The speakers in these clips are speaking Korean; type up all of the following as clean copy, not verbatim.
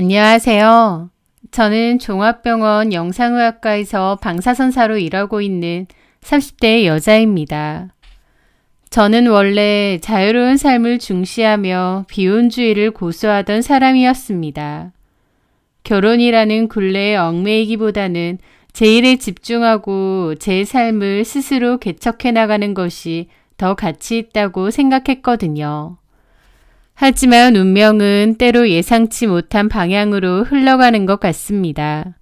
안녕하세요. 저는 종합병원 영상의학과에서 방사선사로 일하고 있는 30대 여자입니다. 저는 원래 자유로운 삶을 중시하며 비혼주의를 고수하던 사람이었습니다. 결혼이라는 굴레에 얽매이기보다는 제 일에 집중하고 제 삶을 스스로 개척해 나가는 것이 더 가치 있다고 생각했거든요. 하지만 운명은 때로 예상치 못한 방향으로 흘러가는 것 같습니다.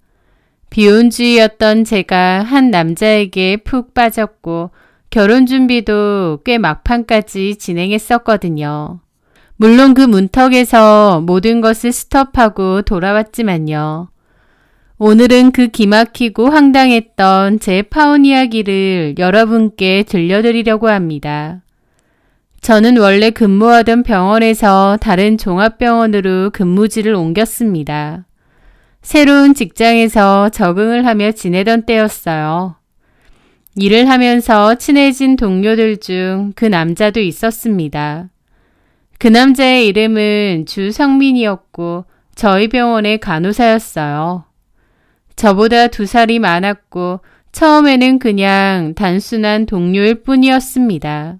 비혼주의였던 제가 한 남자에게 푹 빠졌고 결혼 준비도 꽤 막판까지 진행했었거든요. 물론 그 문턱에서 모든 것을 스톱하고 돌아왔지만요. 오늘은 그 기막히고 황당했던 제 파혼 이야기를 여러분께 들려드리려고 합니다. 저는 원래 근무하던 병원에서 다른 종합병원으로 근무지를 옮겼습니다. 새로운 직장에서 적응을 하며 지내던 때였어요. 일을 하면서 친해진 동료들 중 그 남자도 있었습니다. 그 남자의 이름은 주성민이었고 저희 병원의 간호사였어요. 저보다 2살이 많았고 처음에는 그냥 단순한 동료일 뿐이었습니다.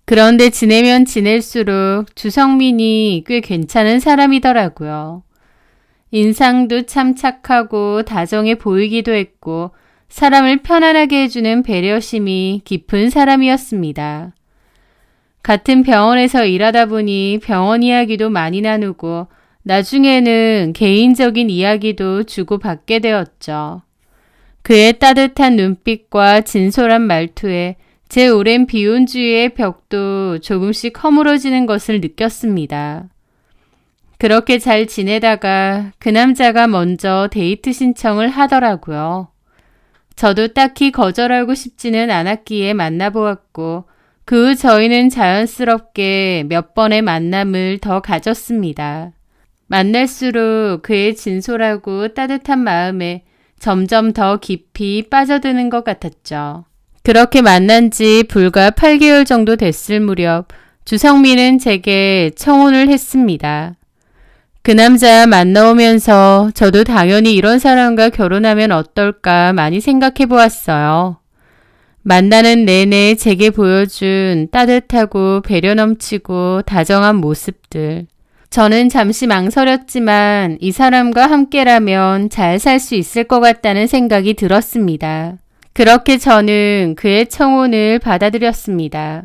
그런데 지내면 지낼수록 주성민이 꽤 괜찮은 사람이더라고요. 인상도 참 착하고 다정해 보이기도 했고 사람을 편안하게 해주는 배려심이 깊은 사람이었습니다. 같은 병원에서 일하다 보니 병원 이야기도 많이 나누고 나중에는 개인적인 이야기도 주고받게 되었죠. 그의 따뜻한 눈빛과 진솔한 말투에 제 오랜 비혼주의의 벽도 조금씩 허물어지는 것을 느꼈습니다. 그렇게 잘 지내다가 그 남자가 먼저 데이트 신청을 하더라고요. 저도 딱히 거절하고 싶지는 않았기에 만나보았고 그 후 저희는 자연스럽게 몇 번의 만남을 더 가졌습니다. 만날수록 그의 진솔하고 따뜻한 마음에 점점 더 깊이 빠져드는 것 같았죠. 그렇게 만난 지 불과 8개월 정도 됐을 무렵 주성민은 제게 청혼을 했습니다. 그 남자 만나오면서 저도 당연히 이런 사람과 결혼하면 어떨까 많이 생각해 보았어요. 만나는 내내 제게 보여준 따뜻하고 배려 넘치고 다정한 모습들. 저는 잠시 망설였지만 이 사람과 함께라면 잘 살 수 있을 것 같다는 생각이 들었습니다. 그렇게 저는 그의 청혼을 받아들였습니다.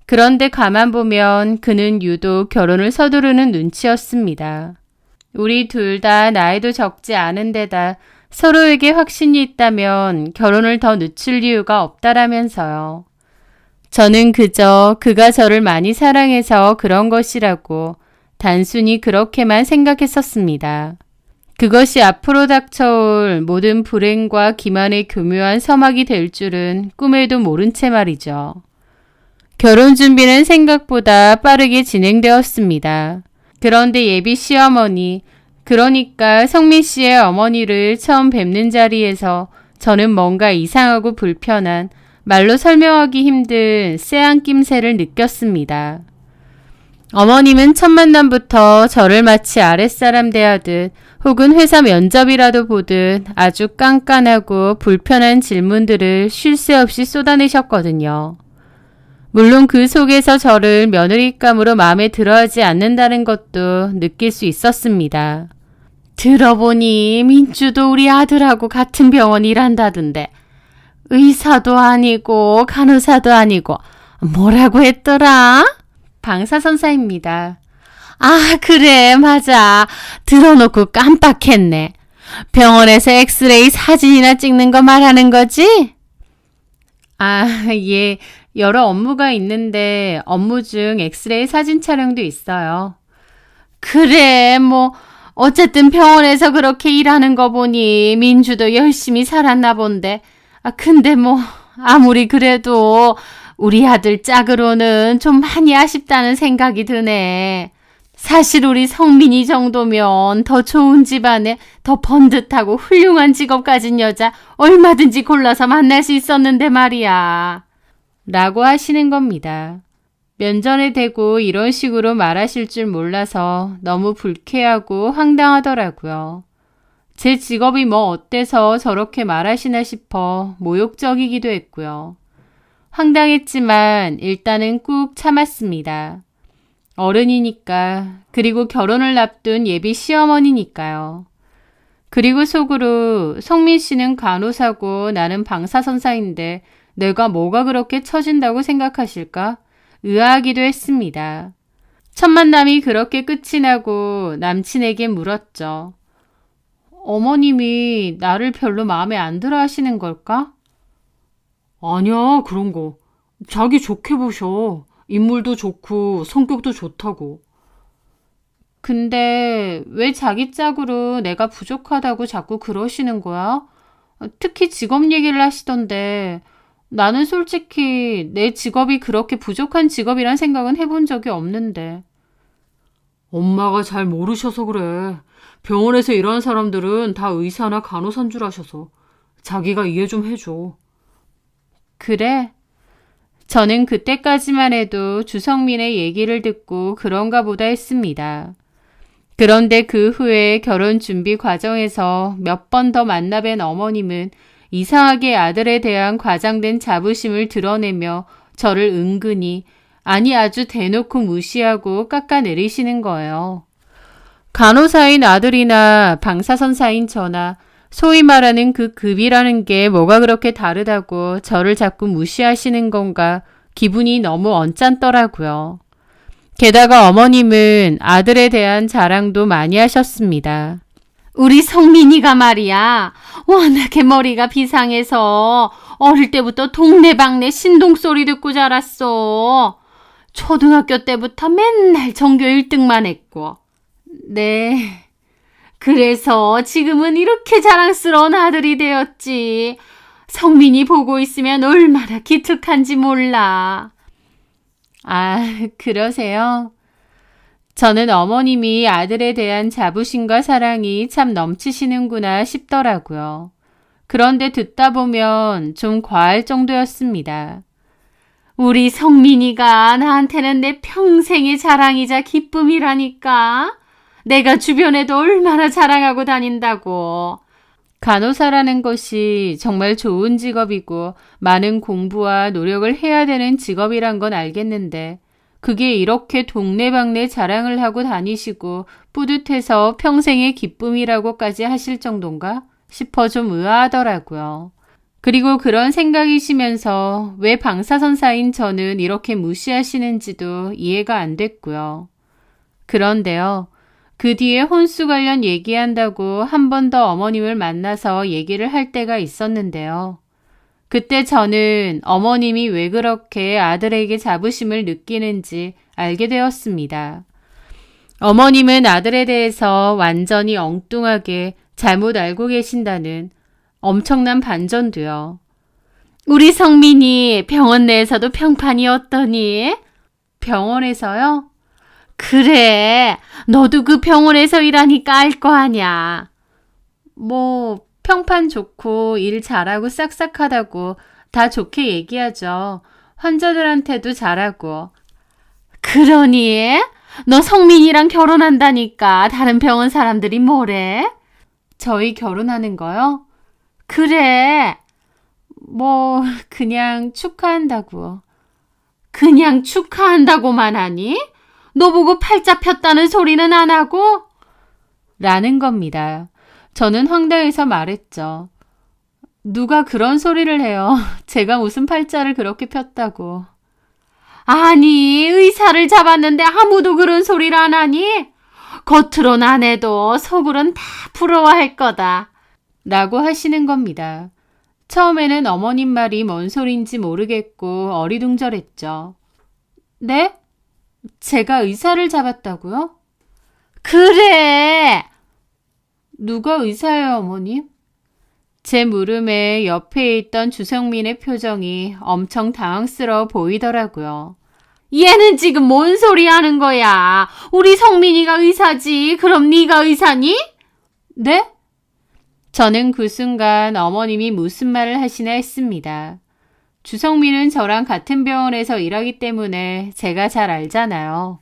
그런데 가만 보면 그는 유독 결혼을 서두르는 눈치였습니다. 우리 둘 다 나이도 적지 않은 데다 서로에게 확신이 있다면 결혼을 더 늦출 이유가 없다라면서요. 저는 그저 그가 저를 많이 사랑해서 그런 것이라고 단순히 그렇게만 생각했었습니다. 그것이 앞으로 닥쳐올 모든 불행과 기만의 교묘한 서막이 될 줄은 꿈에도 모른 채 말이죠. 결혼 준비는 생각보다 빠르게 진행되었습니다. 그런데 예비 시어머니, 그러니까 성민 씨의 어머니를 처음 뵙는 자리에서 저는 뭔가 이상하고 불편한, 말로 설명하기 힘든 쎄한 낌새를 느꼈습니다. 어머님은 첫 만남부터 저를 마치 아랫사람 대하듯 혹은 회사 면접이라도 보듯 아주 깐깐하고 불편한 질문들을 쉴 새 없이 쏟아내셨거든요. 물론 그 속에서 저를 며느리감으로 마음에 들어하지 않는다는 것도 느낄 수 있었습니다. 들어보니 민주도 우리 아들하고 같은 병원 일한다던데 의사도 아니고 간호사도 아니고 뭐라고 했더라? 방사선사입니다. 아, 그래, 맞아. 들어놓고 깜빡했네. 병원에서 엑스레이 사진이나 찍는 거 말하는 거지? 아, 예. 여러 업무가 있는데 업무 중 엑스레이 사진 촬영도 있어요. 그래, 어쨌든 병원에서 그렇게 일하는 거 보니 민주도 열심히 살았나 본데. 근데 아무리 그래도 우리 아들 짝으로는 좀 많이 아쉽다는 생각이 드네. 사실 우리 성민이 정도면 더 좋은 집안에 더 번듯하고 훌륭한 직업 가진 여자 얼마든지 골라서 만날 수 있었는데 말이야. 라고 하시는 겁니다. 면전에 대고 이런 식으로 말하실 줄 몰라서 너무 불쾌하고 황당하더라고요. 제 직업이 뭐 어때서 저렇게 말하시나 싶어 모욕적이기도 했고요. 황당했지만 일단은 꾹 참았습니다. 어른이니까, 그리고 결혼을 앞둔 예비 시어머니니까요. 그리고 속으로 성민 씨는 간호사고 나는 방사선사인데 내가 뭐가 그렇게 처진다고 생각하실까? 의아하기도 했습니다. 첫 만남이 그렇게 끝이 나고 남친에게 물었죠. 어머님이 나를 별로 마음에 안 들어 하시는 걸까? 아니야, 그런 거. 자기 좋게 보셔. 인물도 좋고 성격도 좋다고. 근데 왜 자기 짝으로 내가 부족하다고 자꾸 그러시는 거야? 특히 직업 얘기를 하시던데 나는 솔직히 내 직업이 그렇게 부족한 직업이란 생각은 해본 적이 없는데. 엄마가 잘 모르셔서 그래. 병원에서 일하는 사람들은 다 의사나 간호사인 줄 아셔서 자기가 이해 좀 해줘. 그래? 저는 그때까지만 해도 주성민의 얘기를 듣고 그런가 보다 했습니다. 그런데 그 후에 결혼 준비 과정에서 몇 번 더 만나뵌 어머님은 이상하게 아들에 대한 과장된 자부심을 드러내며 저를 은근히, 아니 아주 대놓고 무시하고 깎아내리시는 거예요. 간호사인 아들이나 방사선사인 저나 소위 말하는 그 급이라는 게 뭐가 그렇게 다르다고 저를 자꾸 무시하시는 건가 기분이 너무 언짢더라고요. 게다가 어머님은 아들에 대한 자랑도 많이 하셨습니다. 우리 성민이가 말이야, 워낙에 머리가 비상해서 어릴 때부터 동네방네 신동소리 듣고 자랐어. 초등학교 때부터 맨날 전교 1등만 했고. 네, 그래서 지금은 이렇게 자랑스러운 아들이 되었지. 성민이 보고 있으면 얼마나 기특한지 몰라. 아, 그러세요? 저는 어머님이 아들에 대한 자부심과 사랑이 참 넘치시는구나 싶더라고요. 그런데 듣다 보면 좀 과할 정도였습니다. 우리 성민이가 나한테는 내 평생의 자랑이자 기쁨이라니까. 내가 주변에도 얼마나 자랑하고 다닌다고. 간호사라는 것이 정말 좋은 직업이고 많은 공부와 노력을 해야 되는 직업이란 건 알겠는데 그게 이렇게 동네방네 자랑을 하고 다니시고 뿌듯해서 평생의 기쁨이라고까지 하실 정도인가 싶어 좀 의아하더라고요. 그리고 그런 생각이시면서 왜 방사선사인 저는 이렇게 무시하시는지도 이해가 안 됐고요. 그런데요. 그 뒤에 혼수 관련 얘기한다고 한 번 더 어머님을 만나서 얘기를 할 때가 있었는데요. 그때 저는 어머님이 왜 그렇게 아들에게 자부심을 느끼는지 알게 되었습니다. 어머님은 아들에 대해서 완전히 엉뚱하게 잘못 알고 계신다는 엄청난 반전도요. 우리 성민이 병원 내에서도 평판이었더니? 병원에서요? 그래, 너도 그 병원에서 일하니까 알 거 아냐. 뭐 평판 좋고 일 잘하고 싹싹하다고 다 좋게 얘기하죠. 환자들한테도 잘하고. 그러니? 너 성민이랑 결혼한다니까 다른 병원 사람들이 뭐래? 저희 결혼하는 거요? 그래. 뭐 그냥 축하한다고. 그냥 축하한다고만 하니? 너 보고 팔자 폈다는 소리는 안 하고? 라는 겁니다. 저는 황당해서 말했죠. 누가 그런 소리를 해요. 제가 무슨 팔자를 그렇게 폈다고. 아니, 의사를 잡았는데 아무도 그런 소리를 안 하니? 겉으로는 안 해도 속으로는 다 부러워할 거다. 라고 하시는 겁니다. 처음에는 어머님 말이 뭔 소리인지 모르겠고 어리둥절했죠. 네? 제가 의사를 잡았다고요? 그래! 누가 의사예요, 어머님? 제 물음에 옆에 있던 주성민의 표정이 엄청 당황스러워 보이더라고요. 얘는 지금 뭔 소리 하는 거야? 우리 성민이가 의사지. 그럼 네가 의사니? 네? 저는 그 순간 어머님이 무슨 말을 하시나 했습니다. 주성민은 저랑 같은 병원에서 일하기 때문에 제가 잘 알잖아요.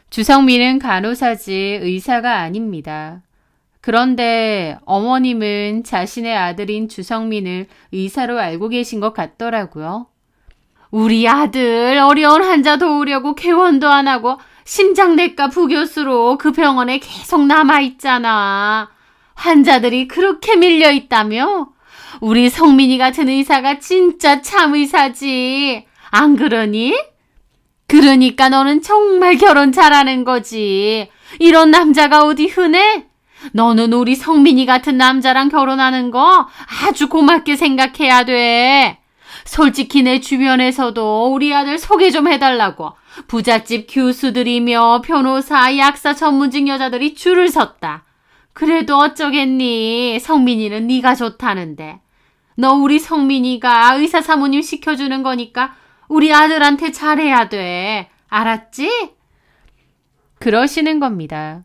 주성민은 간호사지 의사가 아닙니다. 그런데 어머님은 자신의 아들인 주성민을 의사로 알고 계신 것 같더라고요. 우리 아들 어려운 환자 도우려고 개원도 안 하고 심장내과 부교수로 그 병원에 계속 남아있잖아. 환자들이 그렇게 밀려있다며? 우리 성민이 같은 의사가 진짜 참 의사지. 안 그러니? 그러니까 너는 정말 결혼 잘하는 거지. 이런 남자가 어디 흔해? 너는 우리 성민이 같은 남자랑 결혼하는 거 아주 고맙게 생각해야 돼. 솔직히 내 주변에서도 우리 아들 소개 좀 해달라고 부잣집 교수들이며 변호사, 약사 전문직 여자들이 줄을 섰다. 그래도 어쩌겠니? 성민이는 네가 좋다는데. 너 우리 성민이가 의사 사모님 시켜주는 거니까 우리 아들한테 잘해야 돼. 알았지? 그러시는 겁니다.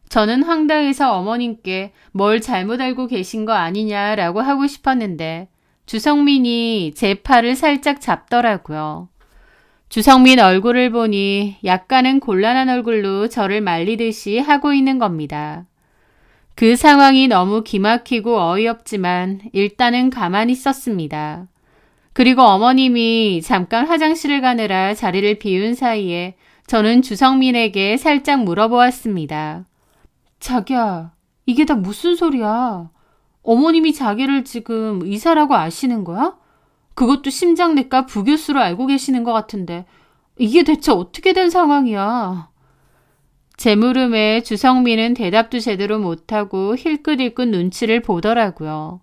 저는 황당해서 어머님께 뭘 잘못 알고 계신 거 아니냐라고 하고 싶었는데 주성민이 제 팔을 살짝 잡더라고요. 주성민 얼굴을 보니 약간은 곤란한 얼굴로 저를 말리듯이 하고 있는 겁니다. 그 상황이 너무 기막히고 어이없지만 일단은 가만히 있었습니다. 그리고 어머님이 잠깐 화장실을 가느라 자리를 비운 사이에 저는 주성민에게 살짝 물어보았습니다. 자기야, 이게 다 무슨 소리야? 어머님이 자기를 지금 의사라고 아시는 거야? 그것도 심장내과 부교수로 알고 계시는 것 같은데 이게 대체 어떻게 된 상황이야? 제 물음에 주성민은 대답도 제대로 못하고 힐끗힐끗 눈치를 보더라고요.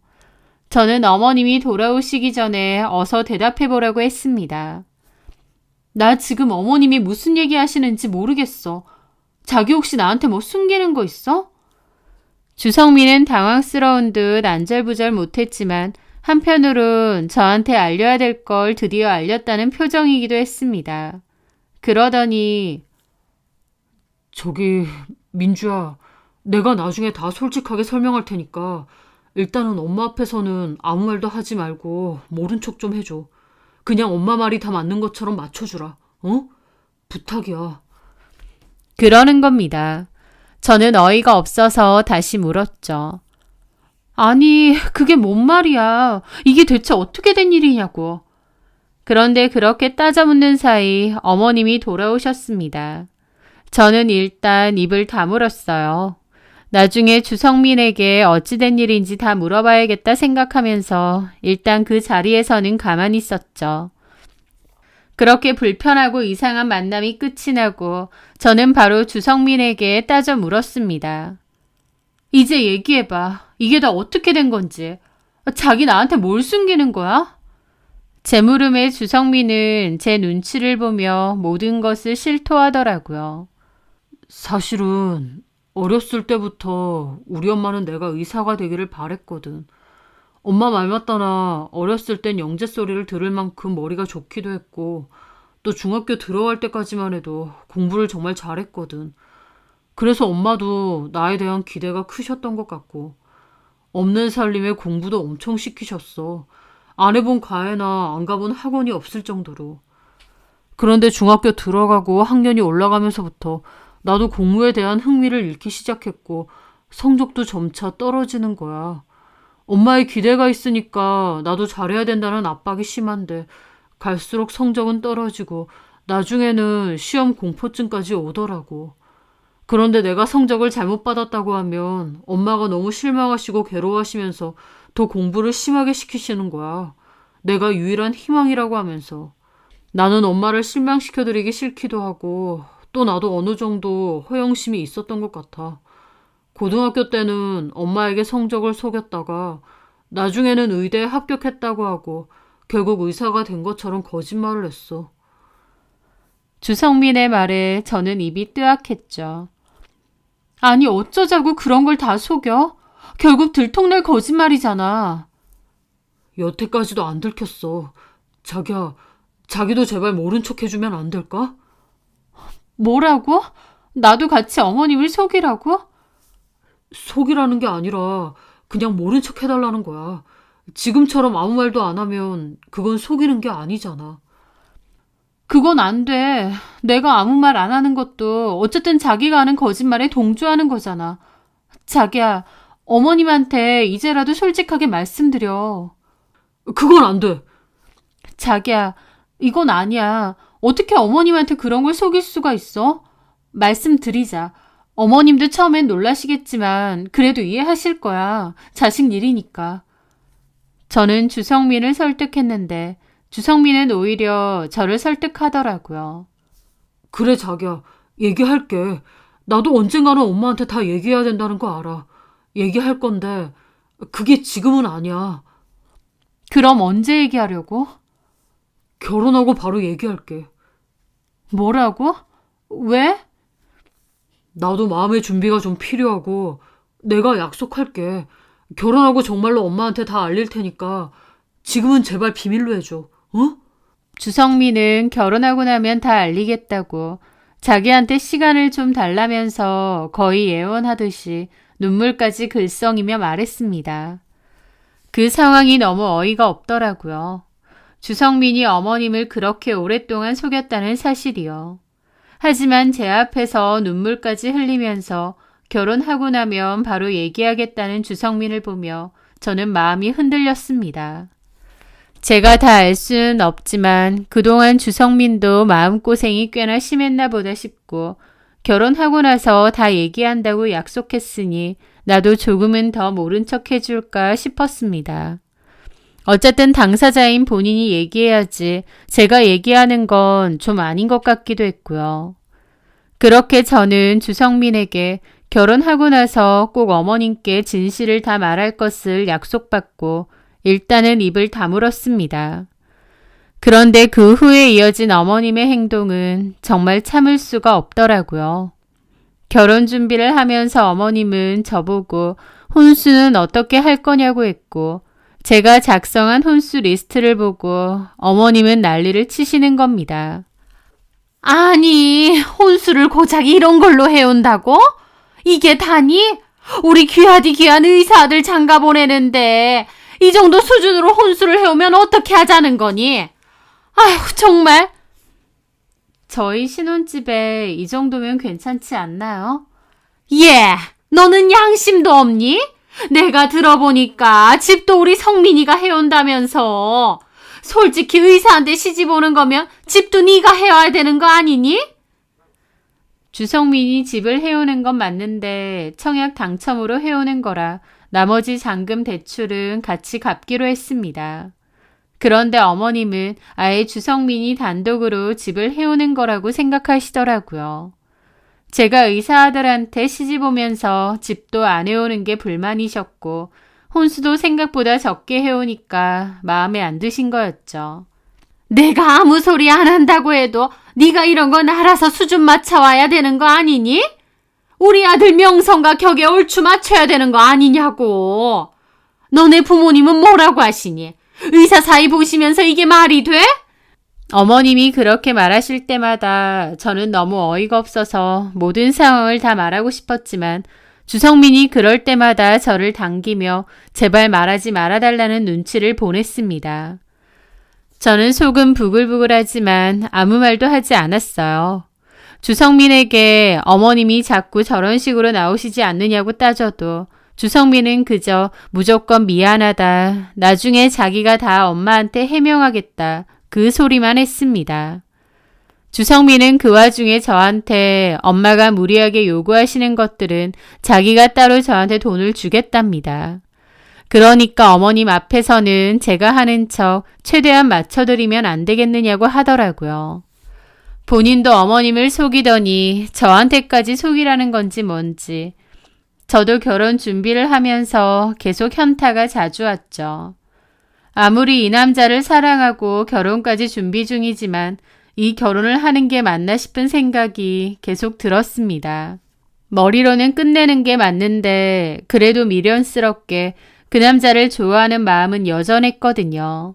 저는 어머님이 돌아오시기 전에 어서 대답해보라고 했습니다. 나 지금 어머님이 무슨 얘기 하시는지 모르겠어. 자기 혹시 나한테 뭐 숨기는 거 있어? 주성민은 당황스러운 듯 안절부절 못했지만 한편으론 저한테 알려야 될 걸 드디어 알렸다는 표정이기도 했습니다. 그러더니 저기 민주야, 내가 나중에 다 솔직하게 설명할 테니까 일단은 엄마 앞에서는 아무 말도 하지 말고 모른 척 좀 해줘. 그냥 엄마 말이 다 맞는 것처럼 맞춰주라. 어? 부탁이야. 그러는 겁니다. 저는 어이가 없어서 다시 물었죠. 아니, 그게 뭔 말이야. 이게 대체 어떻게 된 일이냐고. 그런데 그렇게 따져 묻는 사이 어머님이 돌아오셨습니다. 저는 일단 입을 다물었어요. 나중에 주성민에게 어찌된 일인지 다 물어봐야겠다 생각하면서 일단 그 자리에서는 가만히 있었죠. 그렇게 불편하고 이상한 만남이 끝이 나고 저는 바로 주성민에게 따져 물었습니다. 이제 얘기해봐. 이게 다 어떻게 된 건지. 자기 나한테 뭘 숨기는 거야? 제 물음에 주성민은 제 눈치를 보며 모든 것을 실토하더라고요. 사실은 어렸을 때부터 우리 엄마는 내가 의사가 되기를 바랬거든. 엄마 말 맞다나 어렸을 땐 영재 소리를 들을 만큼 머리가 좋기도 했고 또 중학교 들어갈 때까지만 해도 공부를 정말 잘했거든. 그래서 엄마도 나에 대한 기대가 크셨던 것 같고 없는 살림에 공부도 엄청 시키셨어. 안 해본 과외나 안 가본 학원이 없을 정도로. 그런데 중학교 들어가고 학년이 올라가면서부터 나도 공부에 대한 흥미를 잃기 시작했고 성적도 점차 떨어지는 거야. 엄마의 기대가 있으니까 나도 잘해야 된다는 압박이 심한데 갈수록 성적은 떨어지고 나중에는 시험 공포증까지 오더라고. 그런데 내가 성적을 잘못 받았다고 하면 엄마가 너무 실망하시고 괴로워하시면서 더 공부를 심하게 시키시는 거야. 내가 유일한 희망이라고 하면서. 나는 엄마를 실망시켜드리기 싫기도 하고 또 나도 어느 정도 허영심이 있었던 것 같아. 고등학교 때는 엄마에게 성적을 속였다가 나중에는 의대에 합격했다고 하고 결국 의사가 된 것처럼 거짓말을 했어. 주성민의 말에 저는 입이 뜨악했죠. 아니 어쩌자고 그런 걸 다 속여? 결국 들통날 거짓말이잖아. 여태까지도 안 들켰어. 자기야, 자기도 제발 모른 척 해주면 안 될까? 뭐라고? 나도 같이 어머님을 속이라고? 속이라는 게 아니라 그냥 모른 척 해달라는 거야. 지금처럼 아무 말도 안 하면 그건 속이는 게 아니잖아. 그건 안 돼. 내가 아무 말 안 하는 것도 어쨌든 자기가 하는 거짓말에 동조하는 거잖아. 자기야, 어머님한테 이제라도 솔직하게 말씀드려. 그건 안 돼. 자기야, 이건 아니야. 어떻게 어머님한테 그런 걸 속일 수가 있어? 말씀드리자. 어머님도 처음엔 놀라시겠지만 그래도 이해하실 거야. 자식 일이니까. 저는 주성민을 설득했는데 주성민은 오히려 저를 설득하더라고요. 그래, 자기야. 얘기할게. 나도 언젠가는 엄마한테 다 얘기해야 된다는 거 알아. 얘기할 건데 그게 지금은 아니야. 그럼 언제 얘기하려고? 결혼하고 바로 얘기할게. 뭐라고? 왜? 나도 마음의 준비가 좀 필요하고 내가 약속할게. 결혼하고 정말로 엄마한테 다 알릴 테니까 지금은 제발 비밀로 해줘. 어? 주성민은 결혼하고 나면 다 알리겠다고 자기한테 시간을 좀 달라면서 거의 예언하듯이 눈물까지 글썽이며 말했습니다. 그 상황이 너무 어이가 없더라고요. 주성민이 어머님을 그렇게 오랫동안 속였다는 사실이요. 하지만 제 앞에서 눈물까지 흘리면서 결혼하고 나면 바로 얘기하겠다는 주성민을 보며 저는 마음이 흔들렸습니다. 제가 다 알 수는 없지만 그동안 주성민도 마음고생이 꽤나 심했나 보다 싶고 결혼하고 나서 다 얘기한다고 약속했으니 나도 조금은 더 모른 척 해줄까 싶었습니다. 어쨌든 당사자인 본인이 얘기해야지 제가 얘기하는 건 좀 아닌 것 같기도 했고요. 그렇게 저는 주성민에게 결혼하고 나서 꼭 어머님께 진실을 다 말할 것을 약속받고 일단은 입을 다물었습니다. 그런데 그 후에 이어진 어머님의 행동은 정말 참을 수가 없더라고요. 결혼 준비를 하면서 어머님은 저보고 혼수는 어떻게 할 거냐고 했고 제가 작성한 혼수 리스트를 보고 어머님은 난리를 치시는 겁니다. 아니, 혼수를 고작 이런 걸로 해온다고? 이게 다니? 우리 귀하디 귀한 의사 아들 장가 보내는데 이 정도 수준으로 혼수를 해오면 어떻게 하자는 거니? 아휴, 정말. 저희 신혼집에 이 정도면 괜찮지 않나요? 예, 너는 양심도 없니? 내가 들어보니까 집도 우리 성민이가 해온다면서. 솔직히 의사한테 시집 오는 거면 집도 네가 해와야 되는 거 아니니? 주성민이 집을 해오는 건 맞는데 청약 당첨으로 해오는 거라 나머지 잔금 대출은 같이 갚기로 했습니다. 그런데 어머님은 아예 주성민이 단독으로 집을 해오는 거라고 생각하시더라고요. 제가 의사 아들한테 시집 오면서 집도 안 해오는 게 불만이셨고 혼수도 생각보다 적게 해오니까 마음에 안 드신 거였죠. 내가 아무 소리 안 한다고 해도 네가 이런 건 알아서 수준 맞춰와야 되는 거 아니니? 우리 아들 명성과 격에 얼추 맞춰야 되는 거 아니냐고. 너네 부모님은 뭐라고 하시니? 의사 사이 보시면서 이게 말이 돼? 어머님이 그렇게 말하실 때마다 저는 너무 어이가 없어서 모든 상황을 다 말하고 싶었지만 주성민이 그럴 때마다 저를 당기며 제발 말하지 말아달라는 눈치를 보냈습니다. 저는 속은 부글부글하지만 아무 말도 하지 않았어요. 주성민에게 어머님이 자꾸 저런 식으로 나오시지 않느냐고 따져도 주성민은 그저 무조건 미안하다, 나중에 자기가 다 엄마한테 해명하겠다, 그 소리만 했습니다. 주성민은 그 와중에 저한테 엄마가 무리하게 요구하시는 것들은 자기가 따로 저한테 돈을 주겠답니다. 그러니까 어머님 앞에서는 제가 하는 척 최대한 맞춰드리면 안 되겠느냐고 하더라고요. 본인도 어머님을 속이더니 저한테까지 속이라는 건지 뭔지. 저도 결혼 준비를 하면서 계속 현타가 자주 왔죠. 아무리 이 남자를 사랑하고 결혼까지 준비 중이지만 이 결혼을 하는 게 맞나 싶은 생각이 계속 들었습니다. 머리로는 끝내는 게 맞는데 그래도 미련스럽게 그 남자를 좋아하는 마음은 여전했거든요.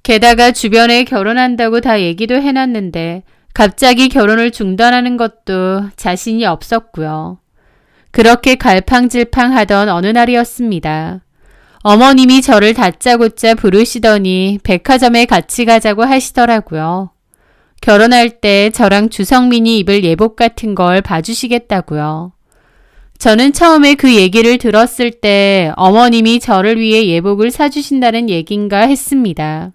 게다가 주변에 결혼한다고 다 얘기도 해놨는데 갑자기 결혼을 중단하는 것도 자신이 없었고요. 그렇게 갈팡질팡하던 어느 날이었습니다. 어머님이 저를 다짜고짜 부르시더니 백화점에 같이 가자고 하시더라고요. 결혼할 때 저랑 주성민이 입을 예복 같은 걸 봐주시겠다고요. 저는 처음에 그 얘기를 들었을 때 어머님이 저를 위해 예복을 사주신다는 얘긴가 했습니다.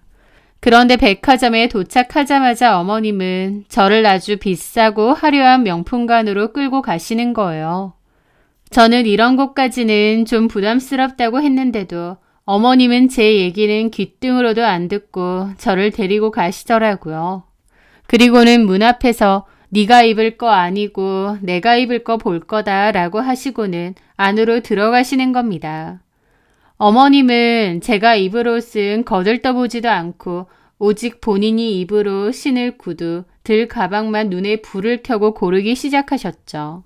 그런데 백화점에 도착하자마자 어머님은 저를 아주 비싸고 화려한 명품관으로 끌고 가시는 거예요. 저는 이런 곳까지는 좀 부담스럽다고 했는데도 어머님은 제 얘기는 귓등으로도 안 듣고 저를 데리고 가시더라고요. 그리고는 문 앞에서 네가 입을 거 아니고 내가 입을 거 볼 거다 라고 하시고는 안으로 들어가시는 겁니다. 어머님은 제가 입을 옷은 거들떠보지도 않고 오직 본인이 입으로 신을 구두, 들 가방만 눈에 불을 켜고 고르기 시작하셨죠.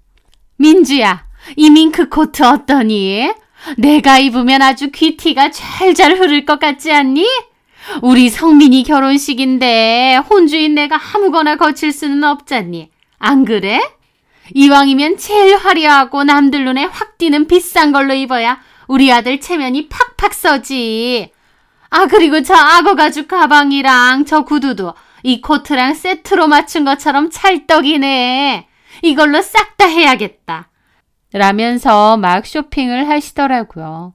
민주야, 이 밍크 코트 어떠니? 내가 입으면 아주 귀티가 잘 흐를 것 같지 않니? 우리 성민이 결혼식인데 혼주인 내가 아무거나 거칠 수는 없잖니. 안 그래? 이왕이면 제일 화려하고 남들 눈에 확 띄는 비싼 걸로 입어야 우리 아들 체면이 팍팍 서지. 아, 그리고 저 악어 가죽 가방이랑 저 구두도 이 코트랑 세트로 맞춘 것처럼 찰떡이네. 이걸로 싹 다 해야겠다. 라면서 막 쇼핑을 하시더라고요.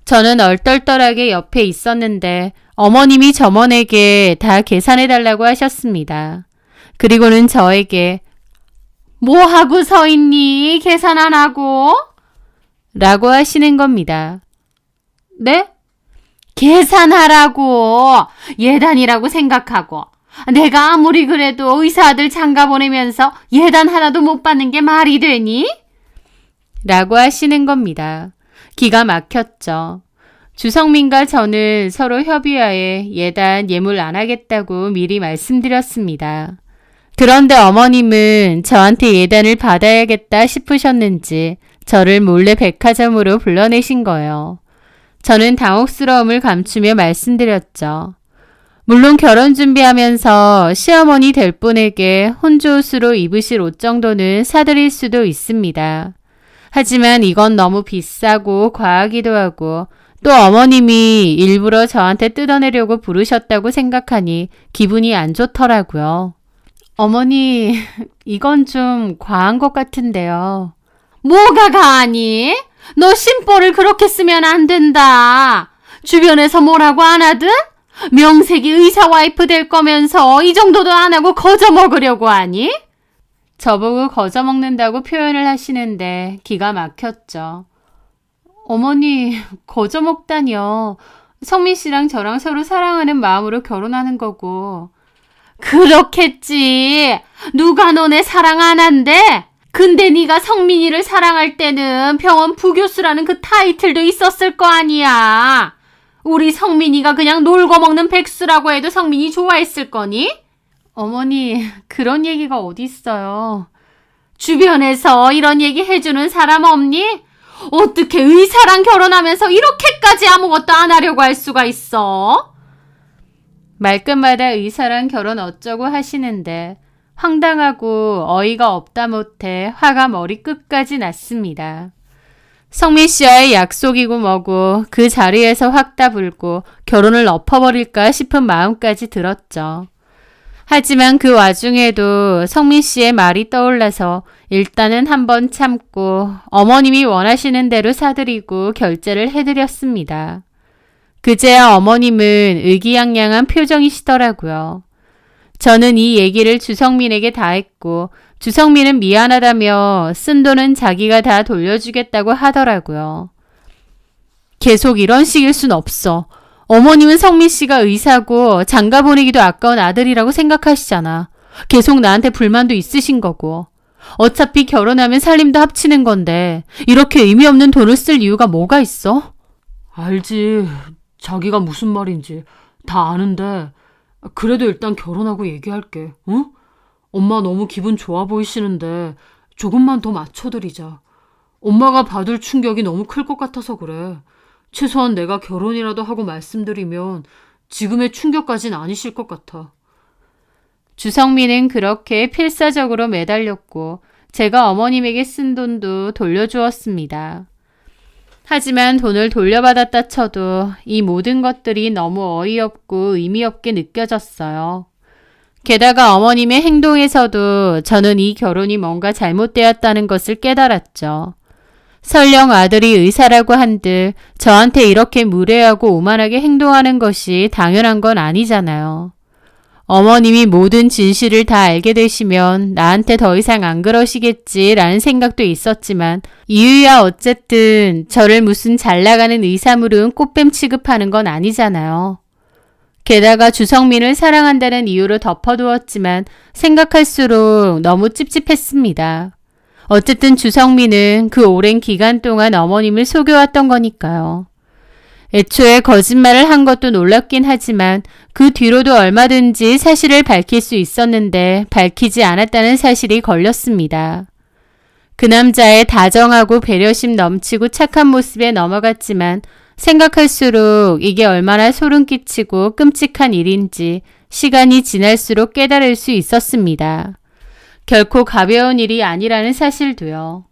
저는 얼떨떨하게 옆에 있었는데 어머님이 점원에게 다 계산해달라고 하셨습니다. 그리고는 저에게 뭐 하고 서 있니? 계산 안 하고? 라고 하시는 겁니다. 네? 계산하라고. 예단이라고 생각하고. 내가 아무리 그래도 의사 아들 장가 보내면서 예단 하나도 못 받는 게 말이 되니? 라고 하시는 겁니다. 기가 막혔죠. 주성민과 저는 서로 협의하에 예단 예물 안 하겠다고 미리 말씀드렸습니다. 그런데 어머님은 저한테 예단을 받아야겠다 싶으셨는지 저를 몰래 백화점으로 불러내신 거예요. 저는 당혹스러움을 감추며 말씀드렸죠. 물론 결혼 준비하면서 시어머니 될 분에게 혼주옷으로 입으실 옷 정도는 사드릴 수도 있습니다. 하지만 이건 너무 비싸고 과하기도 하고 또 어머님이 일부러 저한테 뜯어내려고 부르셨다고 생각하니 기분이 안 좋더라고요. 어머니, 이건 좀 과한 것 같은데요. 뭐가 과하니? 너 심보를 그렇게 쓰면 안 된다. 주변에서 뭐라고 안 하든? 명색이 의사 와이프 될 거면서 이 정도도 안 하고 거저 먹으려고 하니? 저보고 거저 먹는다고 표현을 하시는데 기가 막혔죠. 어머니, 거저 먹다니요. 성민 씨랑 저랑 서로 사랑하는 마음으로 결혼하는 거고. 그렇겠지. 누가 너네 사랑 안 한대? 근데 네가 성민이를 사랑할 때는 병원 부교수라는 그 타이틀도 있었을 거 아니야. 우리 성민이가 그냥 놀고 먹는 백수라고 해도 성민이 좋아했을 거니? 어머니, 그런 얘기가 어디 있어요. 주변에서 이런 얘기 해주는 사람 없니? 어떻게 의사랑 결혼하면서 이렇게까지 아무것도 안 하려고 할 수가 있어? 말끝마다 의사랑 결혼 어쩌고 하시는데 황당하고 어이가 없다 못해 화가 머리끝까지 났습니다. 성민 씨와의 약속이고 뭐고 그 자리에서 확 다불고 결혼을 엎어버릴까 싶은 마음까지 들었죠. 하지만 그 와중에도 성민 씨의 말이 떠올라서 일단은 한번 참고 어머님이 원하시는 대로 사드리고 결제를 해드렸습니다. 그제야 어머님은 의기양양한 표정이시더라고요. 저는 이 얘기를 주성민에게 다 했고 주성민은 미안하다며 쓴 돈은 자기가 다 돌려주겠다고 하더라고요. 계속 이런 식일 순 없어. 어머님은 성민 씨가 의사고 장가 보내기도 아까운 아들이라고 생각하시잖아. 계속 나한테 불만도 있으신 거고. 어차피 결혼하면 살림도 합치는 건데 이렇게 의미 없는 돈을 쓸 이유가 뭐가 있어? 알지. 자기가 무슨 말인지 다 아는데 그래도 일단 결혼하고 얘기할게. 응? 엄마 너무 기분 좋아 보이시는데 조금만 더 맞춰드리자. 엄마가 받을 충격이 너무 클 것 같아서 그래. 최소한 내가 결혼이라도 하고 말씀드리면 지금의 충격까진 아니실 것 같아. 주성민은 그렇게 필사적으로 매달렸고 제가 어머님에게 쓴 돈도 돌려주었습니다. 하지만 돈을 돌려받았다 쳐도 이 모든 것들이 너무 어이없고 의미 없게 느껴졌어요. 게다가 어머님의 행동에서도 저는 이 결혼이 뭔가 잘못되었다는 것을 깨달았죠. 설령 아들이 의사라고 한들 저한테 이렇게 무례하고 오만하게 행동하는 것이 당연한 건 아니잖아요. 어머님이 모든 진실을 다 알게 되시면 나한테 더 이상 안 그러시겠지라는 생각도 있었지만 이유야 어쨌든 저를 무슨 잘나가는 의사물은 꽃뱀 취급하는 건 아니잖아요. 게다가 주성민을 사랑한다는 이유로 덮어두었지만 생각할수록 너무 찝찝했습니다. 어쨌든 주성민은 그 오랜 기간 동안 어머님을 속여왔던 거니까요. 애초에 거짓말을 한 것도 놀랍긴 하지만 그 뒤로도 얼마든지 사실을 밝힐 수 있었는데 밝히지 않았다는 사실이 걸렸습니다. 그 남자의 다정하고 배려심 넘치고 착한 모습에 넘어갔지만 생각할수록 이게 얼마나 소름 끼치고 끔찍한 일인지 시간이 지날수록 깨달을 수 있었습니다. 결코 가벼운 일이 아니라는 사실도요.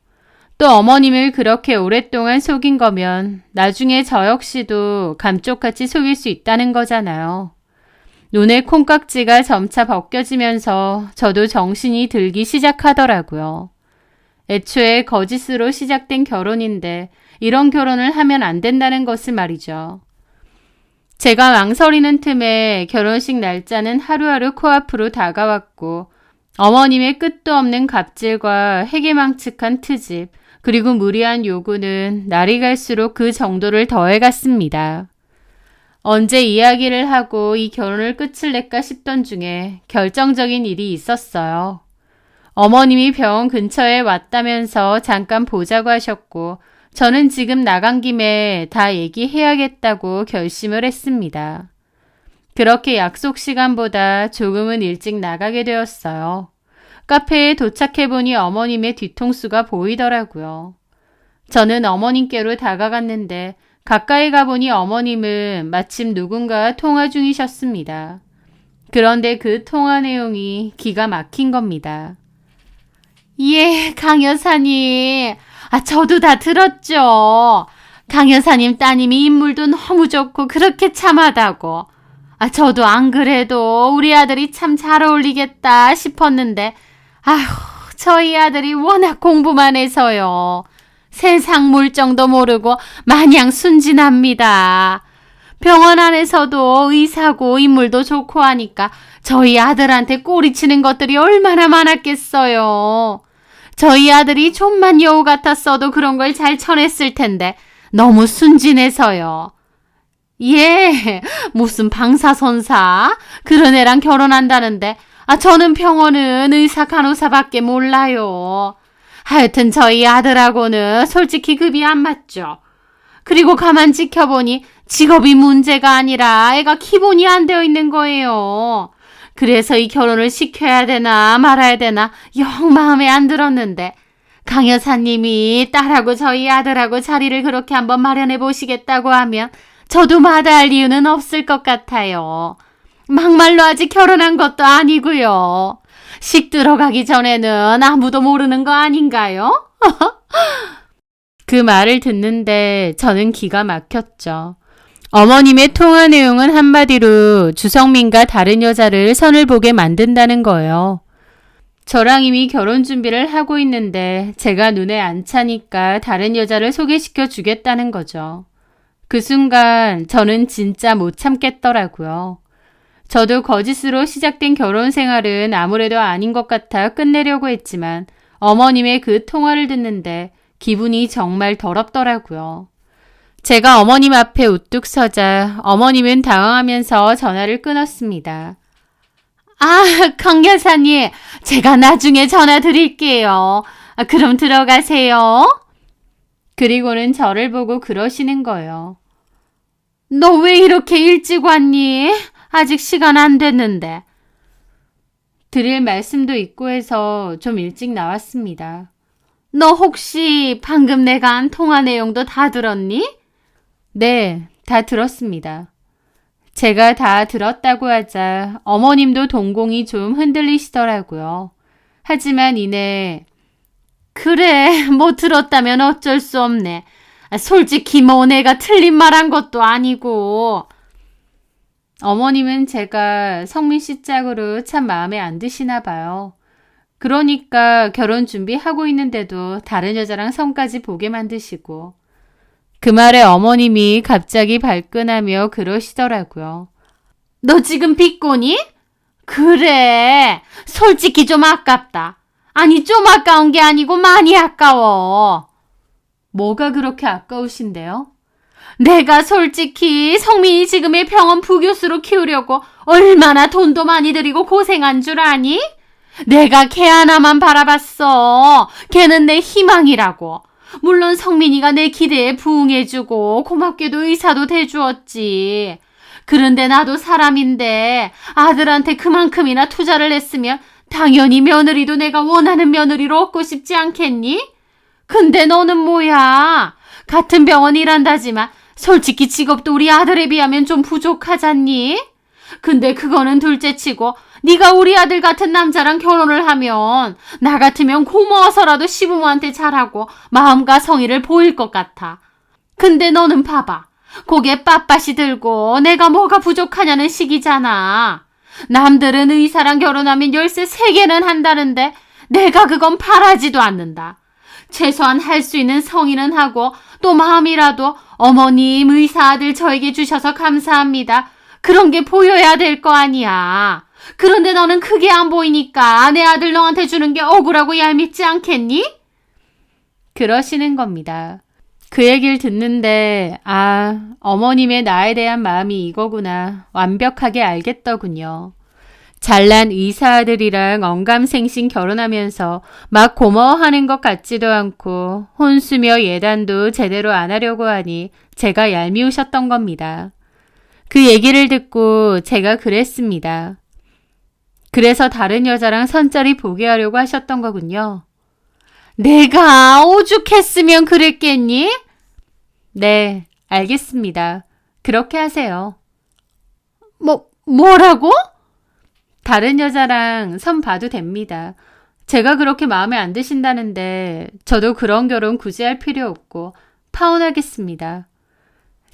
또 어머님을 그렇게 오랫동안 속인 거면 나중에 저 역시도 감쪽같이 속일 수 있다는 거잖아요. 눈의 콩깍지가 점차 벗겨지면서 저도 정신이 들기 시작하더라고요. 애초에 거짓으로 시작된 결혼인데 이런 결혼을 하면 안 된다는 것을 말이죠. 제가 망설이는 틈에 결혼식 날짜는 하루하루 코앞으로 다가왔고 어머님의 끝도 없는 갑질과 해괴망측한 트집 그리고 무리한 요구는 날이 갈수록 그 정도를 더해갔습니다. 언제 이야기를 하고 이 결혼을 끝을 낼까 싶던 중에 결정적인 일이 있었어요. 어머님이 병원 근처에 왔다면서 잠깐 보자고 하셨고 저는 지금 나간 김에 다 얘기해야겠다고 결심을 했습니다. 그렇게 약속 시간보다 조금은 일찍 나가게 되었어요. 카페에 도착해보니 어머님의 뒤통수가 보이더라고요. 저는 어머님께로 다가갔는데 가까이 가보니 어머님은 마침 누군가와 통화 중이셨습니다. 그런데 그 통화 내용이 기가 막힌 겁니다. 예, 강 여사님. 저도 다 들었죠. 강 여사님 따님이 인물도 너무 좋고 그렇게 참하다고. 저도 안 그래도 우리 아들이 참 잘 어울리겠다 싶었는데 저희 아들이 워낙 공부만 해서요. 세상 물정도 모르고 마냥 순진합니다. 병원 안에서도 의사고 인물도 좋고 하니까 저희 아들한테 꼬리치는 것들이 얼마나 많았겠어요. 저희 아들이 좀만 여우 같았어도 그런 걸 잘 쳐냈을 텐데 너무 순진해서요. 예, 무슨 방사선사? 그런 애랑 결혼한다는데 저는 병원은 의사 간호사밖에 몰라요. 하여튼 저희 아들하고는 솔직히 급이 안 맞죠. 그리고 가만 지켜보니 직업이 문제가 아니라 애가 기본이 안 되어 있는 거예요. 그래서 이 결혼을 시켜야 되나 말아야 되나 영 마음에 안 들었는데 강 여사님이 딸하고 저희 아들하고 자리를 그렇게 한번 마련해 보시겠다고 하면 저도 마다할 이유는 없을 것 같아요. 막말로 아직 결혼한 것도 아니고요. 식 들어가기 전에는 아무도 모르는 거 아닌가요? 그 말을 듣는데 저는 기가 막혔죠. 어머님의 통화 내용은 한마디로 주성민과 다른 여자를 선을 보게 만든다는 거예요. 저랑 이미 결혼 준비를 하고 있는데 제가 눈에 안 차니까 다른 여자를 소개시켜 주겠다는 거죠. 그 순간 저는 진짜 못 참겠더라고요. 저도 거짓으로 시작된 결혼 생활은 아무래도 아닌 것 같아 끝내려고 했지만 어머님의 그 통화를 듣는데 기분이 정말 더럽더라고요. 제가 어머님 앞에 우뚝 서자 어머님은 당황하면서 전화를 끊었습니다. 강 여사님, 제가 나중에 전화 드릴게요. 그럼 들어가세요. 그리고는 저를 보고 그러시는 거예요. 너 왜 이렇게 일찍 왔니? 아직 시간 안 됐는데. 드릴 말씀도 있고 해서 좀 일찍 나왔습니다. 너 혹시 방금 내가 한 통화 내용도 다 들었니? 네, 다 들었습니다. 제가 다 들었다고 하자 어머님도 동공이 좀 흔들리시더라고요. 하지만 이내 그래, 뭐 들었다면 어쩔 수 없네. 솔직히 뭐 내가 틀린 말 한 것도 아니고. 어머님은 제가 성민 씨 짝으로 참 마음에 안 드시나 봐요. 그러니까 결혼 준비하고 있는데도 다른 여자랑 성까지 보게 만드시고. 그 말에 어머님이 갑자기 발끈하며 그러시더라고요. 너 지금 비꼬니? 그래. 솔직히 좀 아깝다. 아니, 좀 아까운 게 아니고 많이 아까워. 뭐가 그렇게 아까우신데요? 내가 솔직히 성민이 지금의 병원 부교수로 키우려고 얼마나 돈도 많이 들이고 고생한 줄 아니? 내가 걔 하나만 바라봤어. 걔는 내 희망이라고. 물론 성민이가 내 기대에 부응해주고 고맙게도 의사도 돼주었지. 그런데 나도 사람인데 아들한테 그만큼이나 투자를 했으면 당연히 며느리도 내가 원하는 며느리로 얻고 싶지 않겠니? 근데 너는 뭐야? 같은 병원 일한다지만 솔직히 직업도 우리 아들에 비하면 좀 부족하잖니? 근데 그거는 둘째치고 네가 우리 아들 같은 남자랑 결혼을 하면 나 같으면 고마워서라도 시부모한테 잘하고 마음과 성의를 보일 것 같아. 근데 너는 봐봐. 고개 빳빳이 들고 내가 뭐가 부족하냐는 식이잖아. 남들은 의사랑 결혼하면 열쇠 3개는 한다는데 내가 그건 바라지도 않는다. 최소한 할 수 있는 성의는 하고 또 마음이라도 어머님 의사 아들 저에게 주셔서 감사합니다. 그런 게 보여야 될 거 아니야. 그런데 너는 그게 안 보이니까 내 아들 너한테 주는 게 억울하고 얄밉지 않겠니? 그러시는 겁니다. 그 얘기를 듣는데 어머님의 나에 대한 마음이 이거구나 완벽하게 알겠더군요. 잘난 의사 아들이랑 언감생심 결혼하면서 막 고마워하는 것 같지도 않고 혼수며 예단도 제대로 안 하려고 하니 제가 얄미우셨던 겁니다. 그 얘기를 듣고 제가 그랬습니다. 그래서 다른 여자랑 선짜리 보게 하려고 하셨던 거군요. 내가 오죽했으면 그랬겠니? 네, 알겠습니다. 그렇게 하세요. 뭐라고? 다른 여자랑 선 봐도 됩니다. 제가 그렇게 마음에 안 드신다는데 저도 그런 결혼 굳이 할 필요 없고 파혼하겠습니다.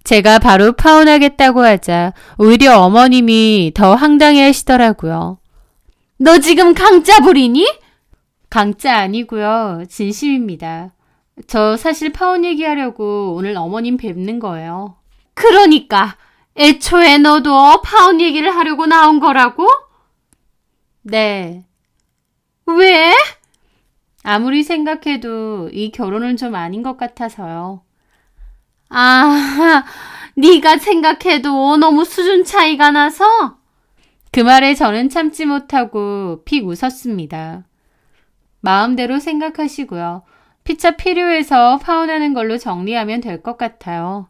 제가 바로 파혼하겠다고 하자 오히려 어머님이 더 황당해 하시더라고요. 너 지금 강짜 부리니? 강짜 아니고요. 진심입니다. 저 사실 파혼 얘기하려고 오늘 어머님 뵙는 거예요. 그러니까 애초에 너도 파혼 얘기를 하려고 나온 거라고? 네. 왜? 아무리 생각해도 이 결혼은 좀 아닌 것 같아서요. 네가 생각해도 너무 수준 차이가 나서? 그 말에 저는 참지 못하고 픽 웃었습니다. 마음대로 생각하시고요. 피차 필요해서 파혼하는 걸로 정리하면 될 것 같아요.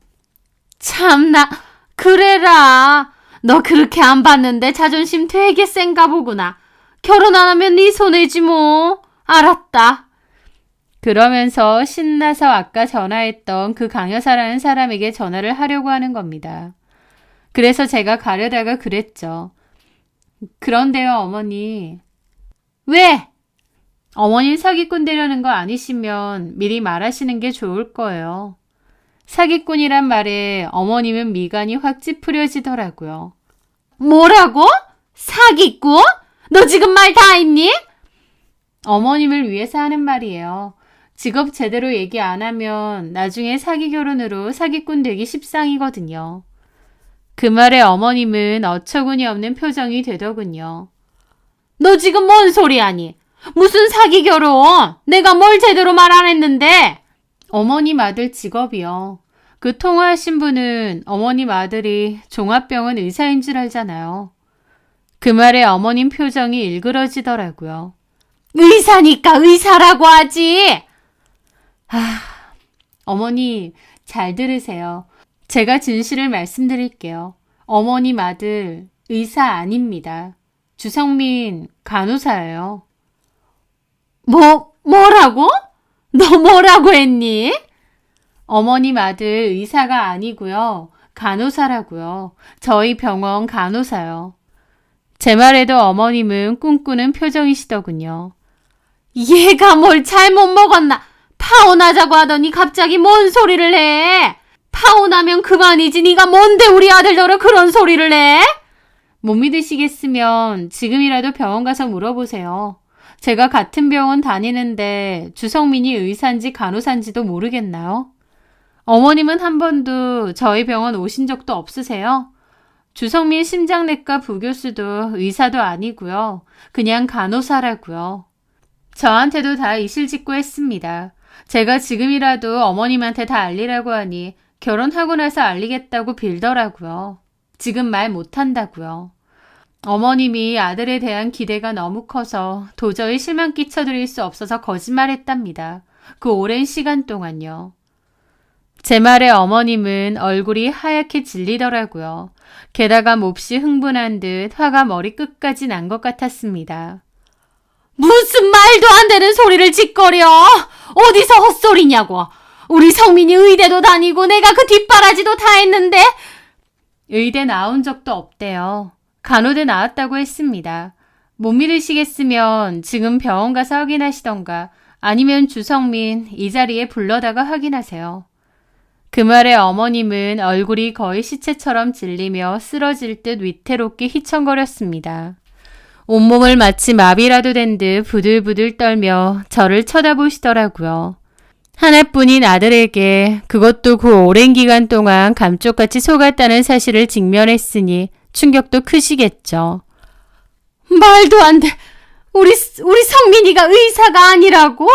참나, 그래라. 너 그렇게 안 봤는데 자존심 되게 센가 보구나. 결혼 안 하면 네 손해지 뭐. 알았다. 그러면서 신나서 아까 전화했던 그 강여사라는 사람에게 전화를 하려고 하는 겁니다. 그래서 제가 가려다가 그랬죠. 그런데요, 어머니. 왜? 어머님 사기꾼 되려는 거 아니시면 미리 말하시는 게 좋을 거예요. 사기꾼이란 말에 어머님은 미간이 확 찌푸려지더라고요. 뭐라고? 사기꾼? 너 지금 말 다 했니? 어머님을 위해서 하는 말이에요. 직업 제대로 얘기 안 하면 나중에 사기 결혼으로 사기꾼 되기 십상이거든요. 그 말에 어머님은 어처구니 없는 표정이 되더군요. 너 지금 뭔 소리 하니? 무슨 사기 결혼? 내가 뭘 제대로 말 안 했는데? 어머님 아들 직업이요. 그 통화하신 분은 어머님 아들이 종합병원 의사인 줄 알잖아요. 그 말에 어머님 표정이 일그러지더라고요. 의사니까 의사라고 하지. 어머니 잘 들으세요. 제가 진실을 말씀드릴게요. 어머님 아들 의사 아닙니다. 주성민 간호사예요. 뭐라고? 너 뭐라고 했니? 어머님 아들 의사가 아니고요. 간호사라고요. 저희 병원 간호사요. 제 말에도 어머님은 꿈꾸는 표정이시더군요. 얘가 뭘 잘못 먹었나? 파혼하자고 하더니 갑자기 뭔 소리를 해? 파혼하면 그만이지. 네가 뭔데 우리 아들 너를 그런 소리를 해? 못 믿으시겠으면 지금이라도 병원 가서 물어보세요. 제가 같은 병원 다니는데 주성민이 의사인지 간호사인지도 모르겠나요? 어머님은 한 번도 저희 병원 오신 적도 없으세요? 주성민 심장내과 부교수도 의사도 아니고요. 그냥 간호사라고요. 저한테도 다 이실직고 했습니다. 제가 지금이라도 어머님한테 다 알리라고 하니 결혼하고 나서 알리겠다고 빌더라고요. 지금 말 못한다고요. 어머님이 아들에 대한 기대가 너무 커서 도저히 실망 끼쳐드릴 수 없어서 거짓말했답니다. 그 오랜 시간 동안요. 제 말에 어머님은 얼굴이 하얗게 질리더라고요. 게다가 몹시 흥분한 듯 화가 머리 끝까지 난 것 같았습니다. 무슨 말도 안 되는 소리를 짓거려! 어디서 헛소리냐고! 우리 성민이 의대도 다니고 내가 그 뒷바라지도 다 했는데! 의대 나온 적도 없대요. 간호대 나왔다고 했습니다. 못 믿으시겠으면 지금 병원 가서 확인하시던가 아니면 주성민 이 자리에 불러다가 확인하세요. 그 말에 어머님은 얼굴이 거의 시체처럼 질리며 쓰러질 듯 위태롭게 휘청거렸습니다. 온몸을 마치 마비라도 된 듯 부들부들 떨며 저를 쳐다보시더라고요. 하나뿐인 아들에게 그것도 그 오랜 기간 동안 감쪽같이 속았다는 사실을 직면했으니 충격도 크시겠죠. 말도 안 돼. 우리 성민이가 의사가 아니라고?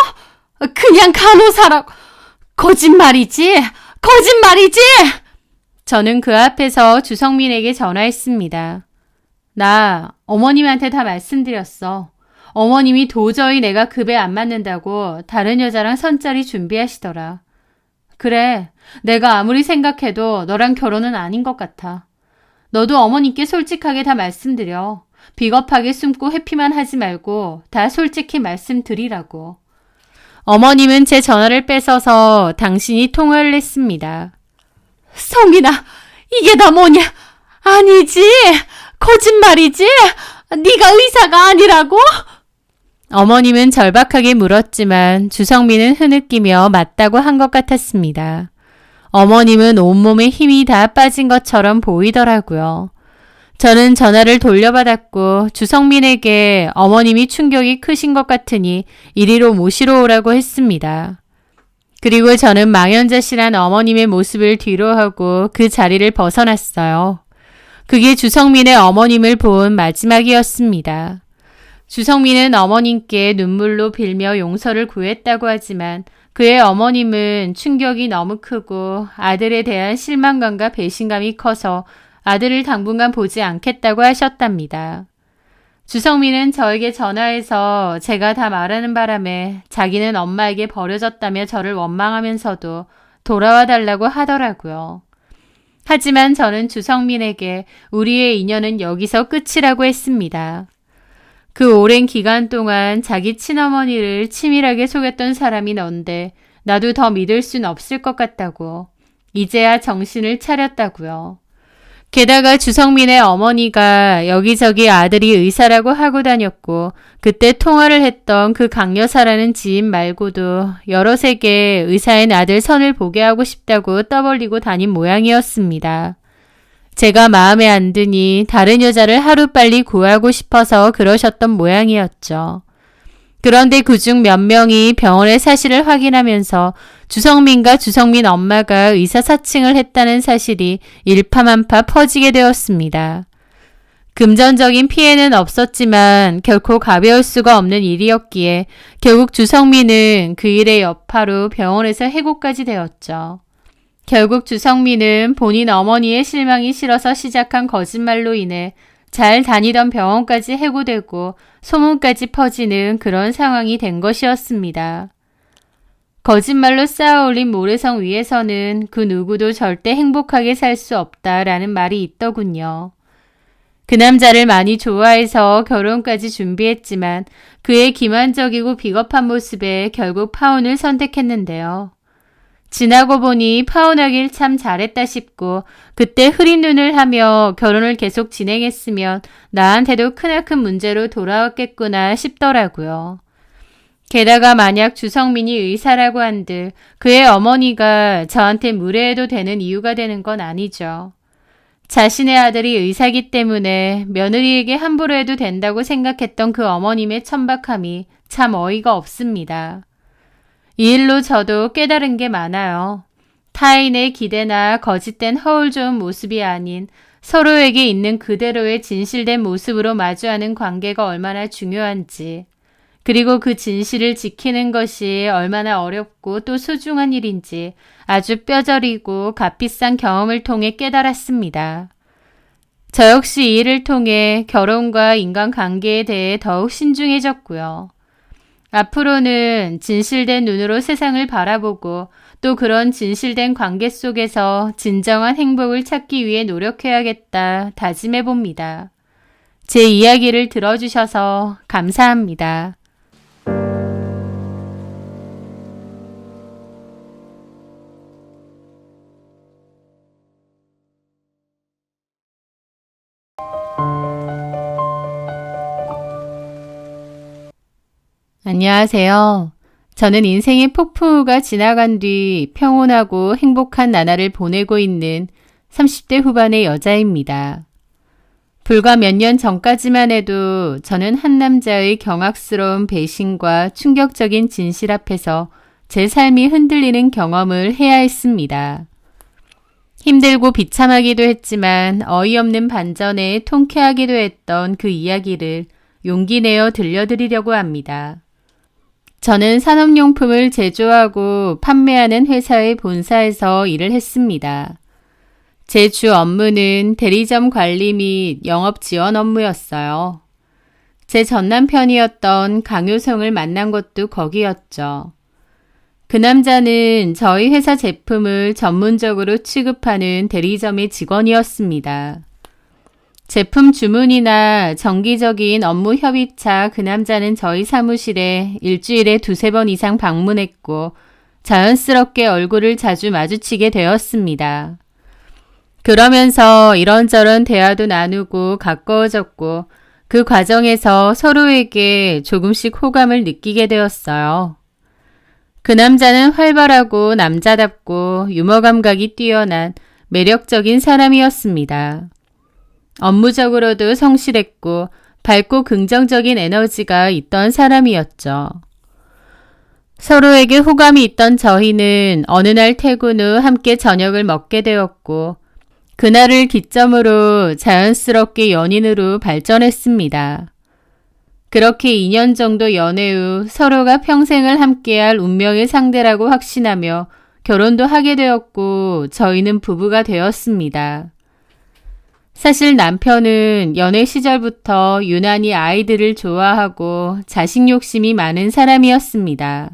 그냥 간호사라고. 거짓말이지? 거짓말이지? 저는 그 앞에서 주성민에게 전화했습니다. 나 어머님한테 다 말씀드렸어. 어머님이 도저히 내가 급에 안 맞는다고 다른 여자랑 선짜리 준비하시더라. 그래, 내가 아무리 생각해도 너랑 결혼은 아닌 것 같아. 너도 어머님께 솔직하게 다 말씀드려. 비겁하게 숨고 회피만 하지 말고 다 솔직히 말씀드리라고. 어머님은 제 전화를 뺏어서 당신이 통화를 했습니다. 성민아, 이게 다 뭐냐? 아니지. 거짓말이지. 네가 의사가 아니라고? 어머님은 절박하게 물었지만 주성민은 흐느끼며 맞다고 한 것 같았습니다. 어머님은 온몸에 힘이 다 빠진 것처럼 보이더라고요. 저는 전화를 돌려받았고 주성민에게 어머님이 충격이 크신 것 같으니 이리로 모시러 오라고 했습니다. 그리고 저는 망연자실한 어머님의 모습을 뒤로하고 그 자리를 벗어났어요. 그게 주성민의 어머님을 본 마지막이었습니다. 주성민은 어머님께 눈물로 빌며 용서를 구했다고 하지만 그의 어머님은 충격이 너무 크고 아들에 대한 실망감과 배신감이 커서 아들을 당분간 보지 않겠다고 하셨답니다. 주성민은 저에게 전화해서 제가 다 말하는 바람에 자기는 엄마에게 버려졌다며 저를 원망하면서도 돌아와 달라고 하더라고요. 하지만 저는 주성민에게 우리의 인연은 여기서 끝이라고 했습니다. 그 오랜 기간 동안 자기 친어머니를 치밀하게 속였던 사람이 넌데 나도 더 믿을 순 없을 것 같다고. 이제야 정신을 차렸다고요. 게다가 주성민의 어머니가 여기저기 아들이 의사라고 하고 다녔고 그때 통화를 했던 그 강여사라는 지인 말고도 여러 세계 의사인 아들 선을 보게 하고 싶다고 떠벌리고 다닌 모양이었습니다. 제가 마음에 안 드니 다른 여자를 하루빨리 구하고 싶어서 그러셨던 모양이었죠. 그런데 그중 몇 명이 병원의 사실을 확인하면서 주성민과 주성민 엄마가 의사 사칭을 했다는 사실이 일파만파 퍼지게 되었습니다. 금전적인 피해는 없었지만 결코 가벼울 수가 없는 일이었기에 결국 주성민은 그 일의 여파로 병원에서 해고까지 되었죠. 결국 주성민은 본인 어머니의 실망이 싫어서 시작한 거짓말로 인해 잘 다니던 병원까지 해고되고 소문까지 퍼지는 그런 상황이 된 것이었습니다. 거짓말로 쌓아올린 모래성 위에서는 그 누구도 절대 행복하게 살 수 없다라는 말이 있더군요. 그 남자를 많이 좋아해서 결혼까지 준비했지만 그의 기만적이고 비겁한 모습에 결국 파혼을 선택했는데요. 지나고 보니 파혼하길 참 잘했다 싶고 그때 흐린 눈을 하며 결혼을 계속 진행했으면 나한테도 크나큰 문제로 돌아왔겠구나 싶더라고요. 게다가 만약 주성민이 의사라고 한들 그의 어머니가 저한테 무례해도 되는 이유가 되는 건 아니죠. 자신의 아들이 의사기 때문에 며느리에게 함부로 해도 된다고 생각했던 그 어머님의 천박함이 참 어이가 없습니다. 이 일로 저도 깨달은 게 많아요. 타인의 기대나 거짓된 허울 좋은 모습이 아닌 서로에게 있는 그대로의 진실된 모습으로 마주하는 관계가 얼마나 중요한지, 그리고 그 진실을 지키는 것이 얼마나 어렵고 또 소중한 일인지 아주 뼈저리고 값비싼 경험을 통해 깨달았습니다. 저 역시 이 일을 통해 결혼과 인간관계에 대해 더욱 신중해졌고요. 앞으로는 진실된 눈으로 세상을 바라보고 또 그런 진실된 관계 속에서 진정한 행복을 찾기 위해 노력해야겠다 다짐해 봅니다. 제 이야기를 들어주셔서 감사합니다. 안녕하세요. 저는 인생의 폭풍우가 지나간 뒤 평온하고 행복한 나날을 보내고 있는 30대 후반의 여자입니다. 불과 몇 년 전까지만 해도 저는 한 남자의 경악스러운 배신과 충격적인 진실 앞에서 제 삶이 흔들리는 경험을 해야 했습니다. 힘들고 비참하기도 했지만 어이없는 반전에 통쾌하기도 했던 그 이야기를 용기 내어 들려드리려고 합니다. 저는 산업용품을 제조하고 판매하는 회사의 본사에서 일을 했습니다. 제 주 업무는 대리점 관리 및 영업 지원 업무였어요. 제 전 남편이었던 강효성을 만난 것도 거기였죠. 그 남자는 저희 회사 제품을 전문적으로 취급하는 대리점의 직원이었습니다. 제품 주문이나 정기적인 업무 협의차 그 남자는 저희 사무실에 일주일에 2-3번 이상 방문했고 자연스럽게 얼굴을 자주 마주치게 되었습니다. 그러면서 이런저런 대화도 나누고 가까워졌고 그 과정에서 서로에게 조금씩 호감을 느끼게 되었어요. 그 남자는 활발하고 남자답고 유머 감각이 뛰어난 매력적인 사람이었습니다. 업무적으로도 성실했고 밝고 긍정적인 에너지가 있던 사람이었죠. 서로에게 호감이 있던 저희는 어느 날 퇴근 후 함께 저녁을 먹게 되었고 그날을 기점으로 자연스럽게 연인으로 발전했습니다. 그렇게 2년 정도 연애 후 서로가 평생을 함께할 운명의 상대라고 확신하며 결혼도 하게 되었고 저희는 부부가 되었습니다. 사실 남편은 연애 시절부터 유난히 아이들을 좋아하고 자식 욕심이 많은 사람이었습니다.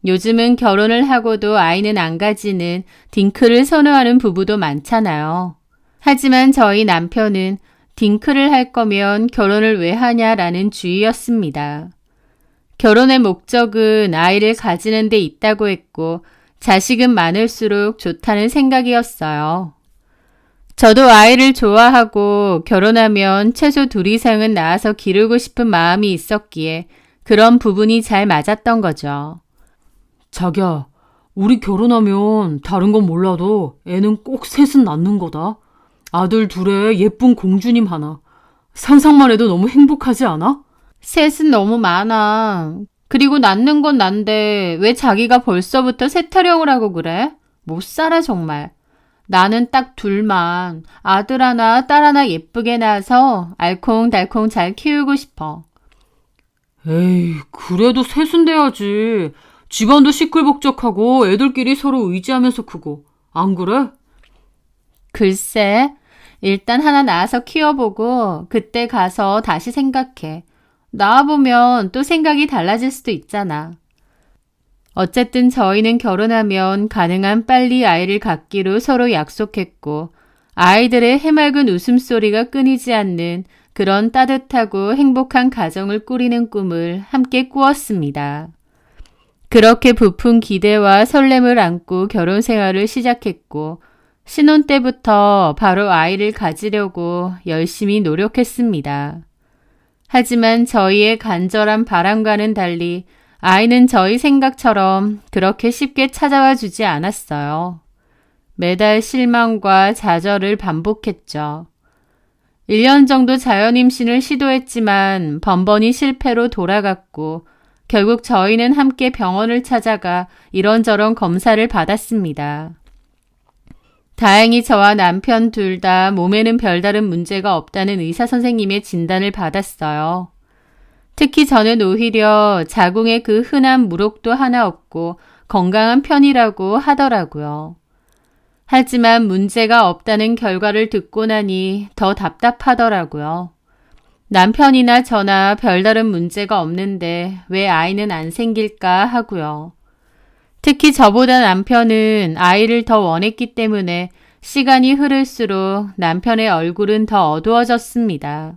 요즘은 결혼을 하고도 아이는 안 가지는 딩크를 선호하는 부부도 많잖아요. 하지만 저희 남편은 딩크를 할 거면 결혼을 왜 하냐라는 주의였습니다. 결혼의 목적은 아이를 가지는 데 있다고 했고 자식은 많을수록 좋다는 생각이었어요. 저도 아이를 좋아하고 결혼하면 최소 2 이상은 낳아서 기르고 싶은 마음이 있었기에 그런 부분이 잘 맞았던 거죠. 자기야, 우리 결혼하면 다른 건 몰라도 애는 꼭 3은 낳는 거다. 아들 2에 예쁜 공주님 하나. 상상만 해도 너무 행복하지 않아? 3은 너무 많아. 그리고 낳는 건 난데 왜 자기가 벌써부터 세타령을 하고 그래? 못 살아 정말. 나는 딱 2만 아들 하나 딸 하나 예쁘게 낳아서 알콩달콩 잘 키우고 싶어. 에이, 그래도 3은 돼야지. 집안도 시끌벅적하고 애들끼리 서로 의지하면서 크고. 안 그래? 글쎄, 일단 하나 낳아서 키워보고 그때 가서 다시 생각해. 낳아보면 또 생각이 달라질 수도 있잖아. 어쨌든 저희는 결혼하면 가능한 빨리 아이를 갖기로 서로 약속했고 아이들의 해맑은 웃음소리가 끊이지 않는 그런 따뜻하고 행복한 가정을 꾸리는 꿈을 함께 꾸었습니다. 그렇게 부푼 기대와 설렘을 안고 결혼 생활을 시작했고 신혼 때부터 바로 아이를 가지려고 열심히 노력했습니다. 하지만 저희의 간절한 바람과는 달리 아이는 저희 생각처럼 그렇게 쉽게 찾아와 주지 않았어요. 매달 실망과 좌절을 반복했죠. 1년 정도 자연임신을 시도했지만 번번이 실패로 돌아갔고 결국 저희는 함께 병원을 찾아가 이런저런 검사를 받았습니다. 다행히 저와 남편 둘 다 몸에는 별다른 문제가 없다는 의사 선생님의 진단을 받았어요. 특히 저는 오히려 자궁에 그 흔한 물혹도 하나 없고 건강한 편이라고 하더라고요. 하지만 문제가 없다는 결과를 듣고 나니 더 답답하더라고요. 남편이나 저나 별다른 문제가 없는데 왜 아이는 안 생길까 하고요. 특히 저보다 남편은 아이를 더 원했기 때문에 시간이 흐를수록 남편의 얼굴은 더 어두워졌습니다.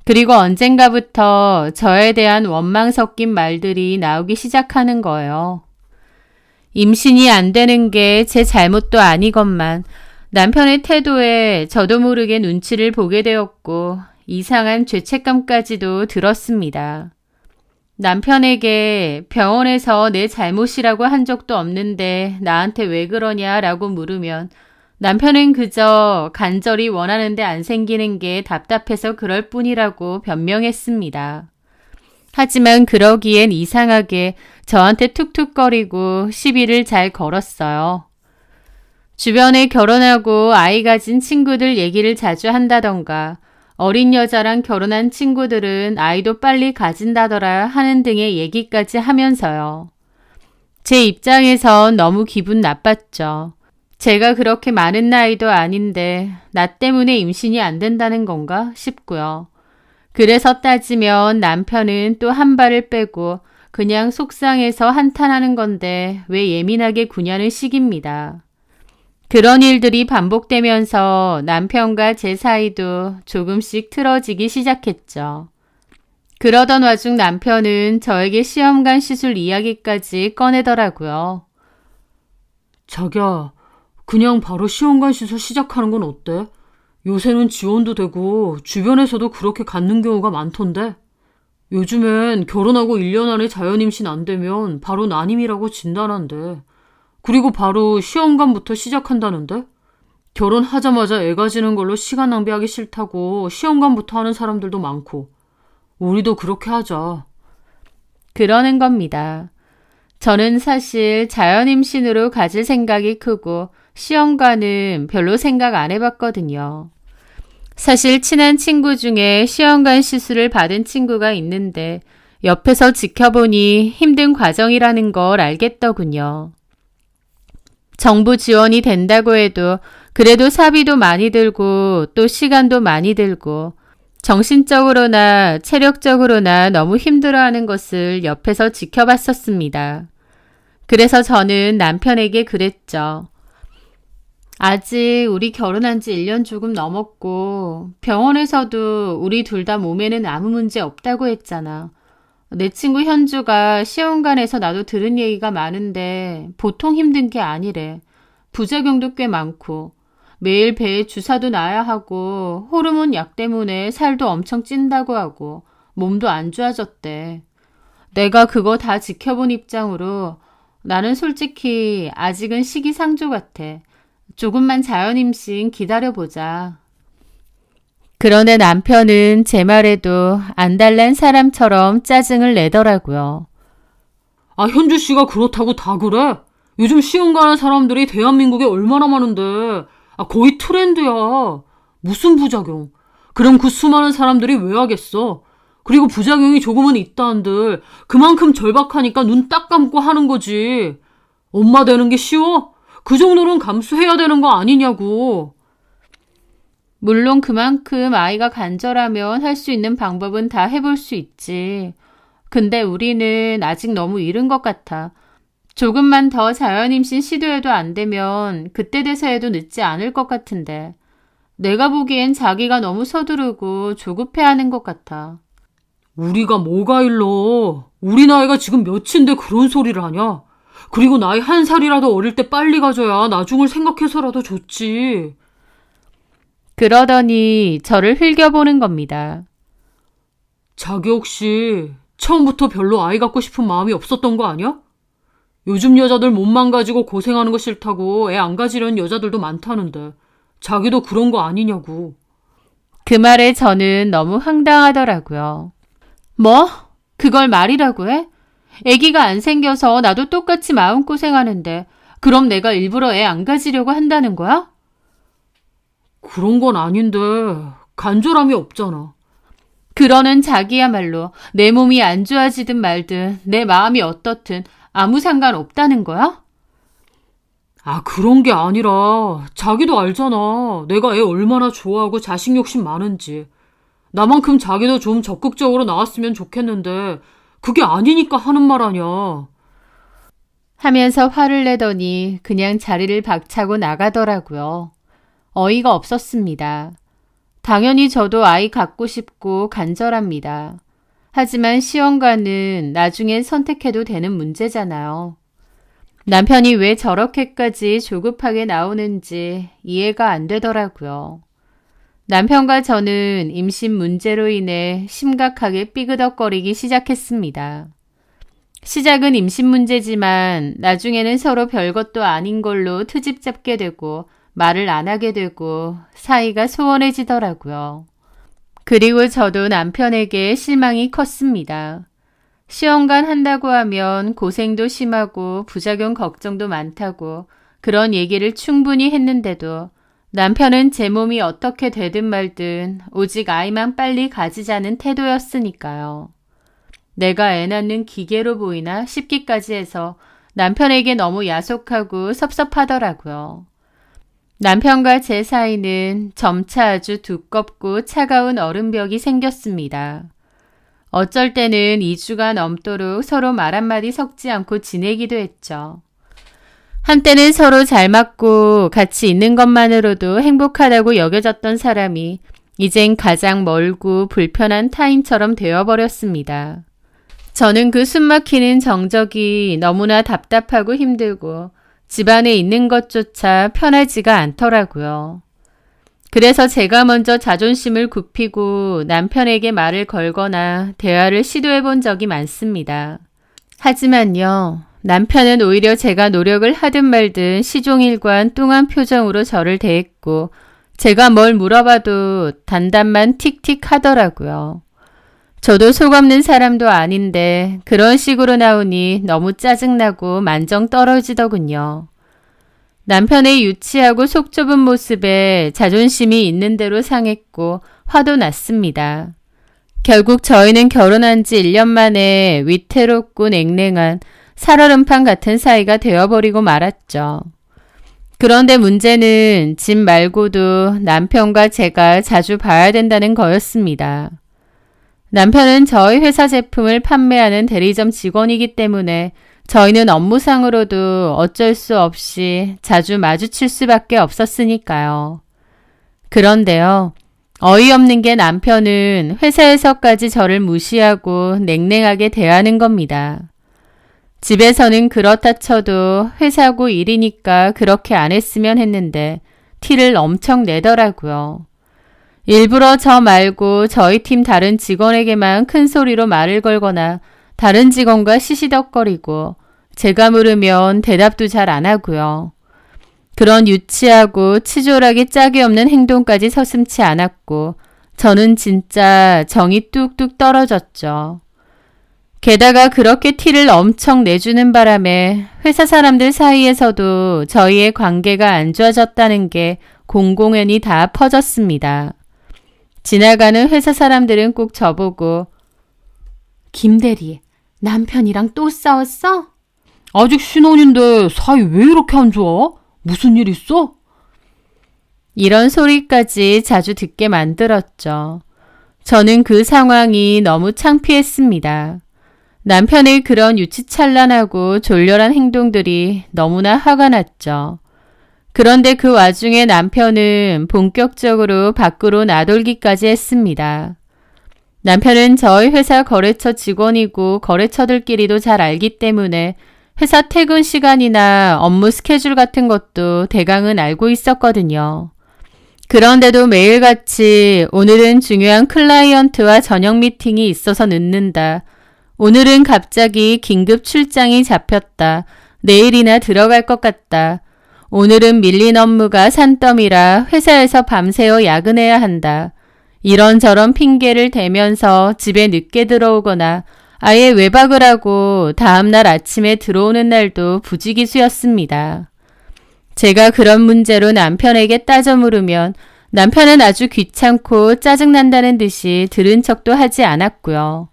그리고 언젠가부터 저에 대한 원망 섞인 말들이 나오기 시작하는 거예요. 임신이 안 되는 게 제 잘못도 아니건만 남편의 태도에 저도 모르게 눈치를 보게 되었고 이상한 죄책감까지도 들었습니다. 남편에게 병원에서 내 잘못이라고 한 적도 없는데 나한테 왜 그러냐라고 물으면 남편은 그저 간절히 원하는데 안 생기는 게 답답해서 그럴 뿐이라고 변명했습니다. 하지만 그러기엔 이상하게 저한테 툭툭거리고 시비를 잘 걸었어요. 주변에 결혼하고 아이 가진 친구들 얘기를 자주 한다던가 어린 여자랑 결혼한 친구들은 아이도 빨리 가진다더라 하는 등의 얘기까지 하면서요. 제 입장에선 너무 기분 나빴죠. 제가 그렇게 많은 나이도 아닌데 나 때문에 임신이 안 된다는 건가 싶고요. 그래서 따지면 남편은 또 한 발을 빼고 그냥 속상해서 한탄하는 건데 왜 예민하게 구냐는 식입니다. 그런 일들이 반복되면서 남편과 제 사이도 조금씩 틀어지기 시작했죠. 그러던 와중 남편은 저에게 시험관 시술 이야기까지 꺼내더라고요. 자기야, 그냥 바로 시험관 시술 시작하는 건 어때? 요새는 지원도 되고 주변에서도 그렇게 갖는 경우가 많던데. 요즘엔 결혼하고 1년 안에 자연임신 안 되면 바로 난임이라고 진단한대. 그리고 바로 시험관부터 시작한다는데? 결혼하자마자 애 가지는 걸로 시간 낭비하기 싫다고 시험관부터 하는 사람들도 많고. 우리도 그렇게 하자. 그러는 겁니다. 저는 사실 자연임신으로 가질 생각이 크고 시험관은 별로 생각 안 해봤거든요. 사실 친한 친구 중에 시험관 시술을 받은 친구가 있는데 옆에서 지켜보니 힘든 과정이라는 걸 알겠더군요. 정부 지원이 된다고 해도 그래도 사비도 많이 들고 또 시간도 많이 들고 정신적으로나 체력적으로나 너무 힘들어하는 것을 옆에서 지켜봤었습니다. 그래서 저는 남편에게 그랬죠. 아직 우리 결혼한 지 1년 조금 넘었고 병원에서도 우리 둘 다 몸에는 아무 문제 없다고 했잖아. 내 친구 현주가 시험관에서 나도 들은 얘기가 많은데 보통 힘든 게 아니래. 부작용도 꽤 많고 매일 배에 주사도 놔야 하고 호르몬 약 때문에 살도 엄청 찐다고 하고 몸도 안 좋아졌대. 내가 그거 다 지켜본 입장으로 나는 솔직히 아직은 시기상조 같아. 조금만 자연임신 기다려보자. 그런데 남편은 제 말에도 안달난 사람처럼 짜증을 내더라고요. 아, 현주 씨가 그렇다고 다 그래? 요즘 시험 가는 사람들이 대한민국에 얼마나 많은데. 아, 거의 트렌드야. 무슨 부작용? 그럼 그 수많은 사람들이 왜 하겠어? 그리고 부작용이 조금은 있다 한들 그만큼 절박하니까 눈 딱 감고 하는 거지. 엄마 되는 게 쉬워? 그 정도는 감수해야 되는 거 아니냐고. 물론 그만큼 아이가 간절하면 할 수 있는 방법은 다 해볼 수 있지. 근데 우리는 아직 너무 이른 것 같아. 조금만 더 자연임신 시도해도 안 되면 그때 돼서 해도 늦지 않을 것 같은데. 내가 보기엔 자기가 너무 서두르고 조급해하는 것 같아. 우리가 뭐가 일러. 우리 나이가 지금 몇인데 그런 소리를 하냐? 그리고 나이 1살이라도 어릴 때 빨리 가져야 나중을 생각해서라도 좋지. 그러더니 저를 흘겨보는 겁니다. 자기 혹시 처음부터 별로 아이 갖고 싶은 마음이 없었던 거 아니야? 요즘 여자들 몸만 가지고 고생하는 거 싫다고 애 안 가지려는 여자들도 많다는데 자기도 그런 거 아니냐고. 그 말에 저는 너무 황당하더라고요. 뭐? 그걸 말이라고 해? 아기가 안 생겨서 나도 똑같이 마음고생하는데 그럼 내가 일부러 애 안 가지려고 한다는 거야? 그런 건 아닌데 간절함이 없잖아. 그러는 자기야말로 내 몸이 안 좋아지든 말든 내 마음이 어떻든 아무 상관 없다는 거야? 아, 그런 게 아니라 자기도 알잖아. 내가 애 얼마나 좋아하고 자식 욕심 많은지. 나만큼 자기도 좀 적극적으로 나왔으면 좋겠는데 그게 아니니까 하는 말 아니야. 하면서 화를 내더니 그냥 자리를 박차고 나가더라고요. 어이가 없었습니다. 당연히 저도 아이 갖고 싶고 간절합니다. 하지만 시험관은 나중엔 선택해도 되는 문제잖아요. 남편이 왜 저렇게까지 조급하게 나오는지 이해가 안 되더라고요. 남편과 저는 임신 문제로 인해 심각하게 삐그덕거리기 시작했습니다. 시작은 임신 문제지만 나중에는 서로 별것도 아닌 걸로 트집 잡게 되고 말을 안 하게 되고 사이가 소원해지더라고요. 그리고 저도 남편에게 실망이 컸습니다. 시험관 한다고 하면 고생도 심하고 부작용 걱정도 많다고 그런 얘기를 충분히 했는데도 남편은 제 몸이 어떻게 되든 말든 오직 아이만 빨리 가지자는 태도였으니까요. 내가 애 낳는 기계로 보이나 싶기까지 해서 남편에게 너무 야속하고 섭섭하더라고요. 남편과 제 사이는 점차 아주 두껍고 차가운 얼음벽이 생겼습니다. 어쩔 때는 2주가 넘도록 서로 말 한마디 섞지 않고 지내기도 했죠. 한때는 서로 잘 맞고 같이 있는 것만으로도 행복하다고 여겨졌던 사람이 이젠 가장 멀고 불편한 타인처럼 되어버렸습니다. 저는 그 숨막히는 정적이 너무나 답답하고 힘들고 집안에 있는 것조차 편하지가 않더라고요. 그래서 제가 먼저 자존심을 굽히고 남편에게 말을 걸거나 대화를 시도해 본 적이 많습니다. 하지만요, 남편은 오히려 제가 노력을 하든 말든 시종일관 뚱한 표정으로 저를 대했고 제가 뭘 물어봐도 단답만 틱틱 하더라고요. 저도 속 없는 사람도 아닌데 그런 식으로 나오니 너무 짜증나고 만정 떨어지더군요. 남편의 유치하고 속 좁은 모습에 자존심이 있는 대로 상했고 화도 났습니다. 결국 저희는 결혼한 지 1년 만에 위태롭고 냉랭한 살얼음판 같은 사이가 되어버리고 말았죠. 그런데 문제는 집 말고도 남편과 제가 자주 봐야 된다는 거였습니다. 남편은 저희 회사 제품을 판매하는 대리점 직원이기 때문에 저희는 업무상으로도 어쩔 수 없이 자주 마주칠 수밖에 없었으니까요. 그런데요, 어이없는 게 남편은 회사에서까지 저를 무시하고 냉랭하게 대하는 겁니다. 집에서는 그렇다 쳐도 회사고 일이니까 그렇게 안 했으면 했는데 티를 엄청 내더라고요. 일부러 저 말고 저희 팀 다른 직원에게만 큰 소리로 말을 걸거나 다른 직원과 시시덕거리고 제가 물으면 대답도 잘 안 하고요. 그런 유치하고 치졸하게 짝이 없는 행동까지 서슴지 않았고 저는 진짜 정이 뚝뚝 떨어졌죠. 게다가 그렇게 티를 엄청 내주는 바람에 회사 사람들 사이에서도 저희의 관계가 안 좋아졌다는 게 공공연히 다 퍼졌습니다. 지나가는 회사 사람들은 꼭 저보고 김대리, 남편이랑 또 싸웠어? 아직 신혼인데 사이 왜 이렇게 안 좋아? 무슨 일 있어? 이런 소리까지 자주 듣게 만들었죠. 저는 그 상황이 너무 창피했습니다. 남편의 그런 유치찬란하고 졸렬한 행동들이 너무나 화가 났죠. 그런데 그 와중에 남편은 본격적으로 밖으로 나돌기까지 했습니다. 남편은 저희 회사 거래처 직원이고 거래처들끼리도 잘 알기 때문에 회사 퇴근 시간이나 업무 스케줄 같은 것도 대강은 알고 있었거든요. 그런데도 매일같이 오늘은 중요한 클라이언트와 저녁 미팅이 있어서 늦는다. 오늘은 갑자기 긴급 출장이 잡혔다. 내일이나 들어갈 것 같다. 오늘은 밀린 업무가 산더미라 회사에서 밤새워 야근해야 한다. 이런저런 핑계를 대면서 집에 늦게 들어오거나 아예 외박을 하고 다음날 아침에 들어오는 날도 부지기수였습니다. 제가 그런 문제로 남편에게 따져 물으면 남편은 아주 귀찮고 짜증난다는 듯이 들은 척도 하지 않았고요.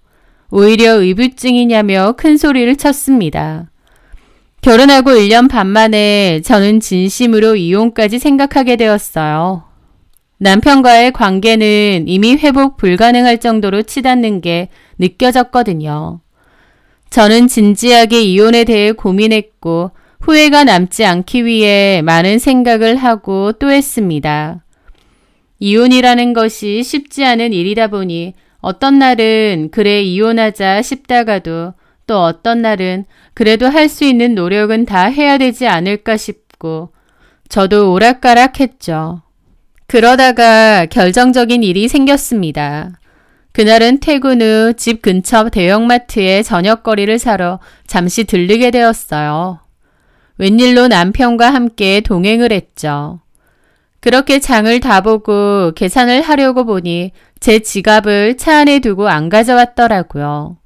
오히려 의부증이냐며 큰 소리를 쳤습니다. 결혼하고 1년 반 만에 저는 진심으로 이혼까지 생각하게 되었어요. 남편과의 관계는 이미 회복 불가능할 정도로 치닫는 게 느껴졌거든요. 저는 진지하게 이혼에 대해 고민했고 후회가 남지 않기 위해 많은 생각을 하고 또 했습니다. 이혼이라는 것이 쉽지 않은 일이다 보니 어떤 날은 그래 이혼하자 싶다가도 또 어떤 날은 그래도 할 수 있는 노력은 다 해야 되지 않을까 싶고 저도 오락가락했죠. 그러다가 결정적인 일이 생겼습니다. 그날은 퇴근 후 집 근처 대형마트에 저녁거리를 사러 잠시 들르게 되었어요. 웬일로 남편과 함께 동행을 했죠. 그렇게 장을 다 보고 계산을 하려고 보니 제 지갑을 차 안에 두고 안 가져왔더라고요.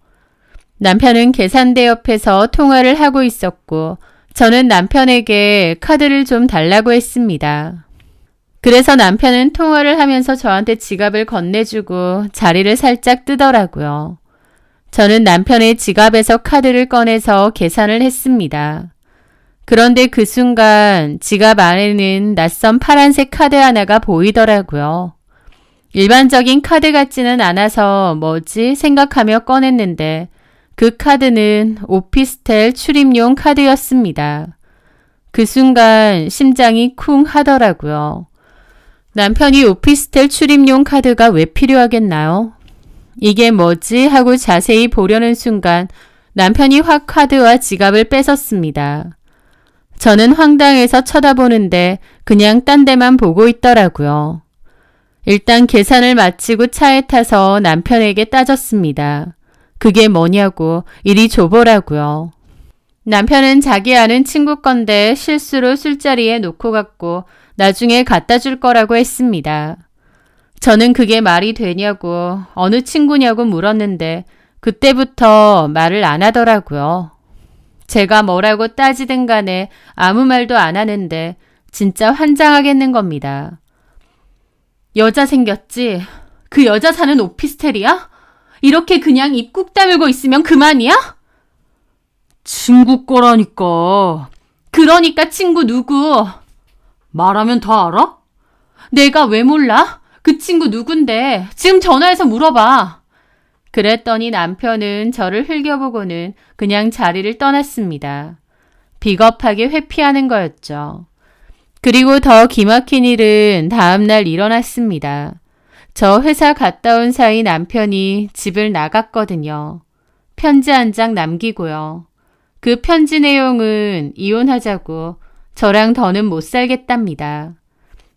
남편은 계산대 옆에서 통화를 하고 있었고 저는 남편에게 카드를 좀 달라고 했습니다. 그래서 남편은 통화를 하면서 저한테 지갑을 건네주고 자리를 살짝 뜨더라고요. 저는 남편의 지갑에서 카드를 꺼내서 계산을 했습니다. 그런데 그 순간 지갑 안에는 낯선 파란색 카드 하나가 보이더라고요. 일반적인 카드 같지는 않아서 뭐지 생각하며 꺼냈는데 그 카드는 오피스텔 출입용 카드였습니다. 그 순간 심장이 쿵 하더라고요. 남편이 오피스텔 출입용 카드가 왜 필요하겠나요? 이게 뭐지 하고 자세히 보려는 순간 남편이 확 카드와 지갑을 뺏었습니다. 저는 황당해서 쳐다보는데 그냥 딴 데만 보고 있더라고요. 일단 계산을 마치고 차에 타서 남편에게 따졌습니다. 그게 뭐냐고 이리 줘보라고요. 남편은 자기 아는 친구 건데 실수로 술자리에 놓고 갔고 나중에 갖다 줄 거라고 했습니다. 저는 그게 말이 되냐고 어느 친구냐고 물었는데 그때부터 말을 안 하더라고요. 제가 뭐라고 따지든 간에 아무 말도 안 하는데 진짜 환장하겠는 겁니다. 여자 생겼지? 그 여자 사는 오피스텔이야? 이렇게 그냥 입 꾹 다물고 있으면 그만이야? 친구 거라니까. 그러니까 친구 누구? 말하면 다 알아? 내가 왜 몰라? 그 친구 누군데? 지금 전화해서 물어봐. 그랬더니 남편은 저를 흘겨보고는 그냥 자리를 떠났습니다. 비겁하게 회피하는 거였죠. 그리고 더 기막힌 일은 다음날 일어났습니다. 저 회사 갔다 온 사이 남편이 집을 나갔거든요. 편지 한 장 남기고요. 그 편지 내용은 이혼하자고 저랑 더는 못 살겠답니다.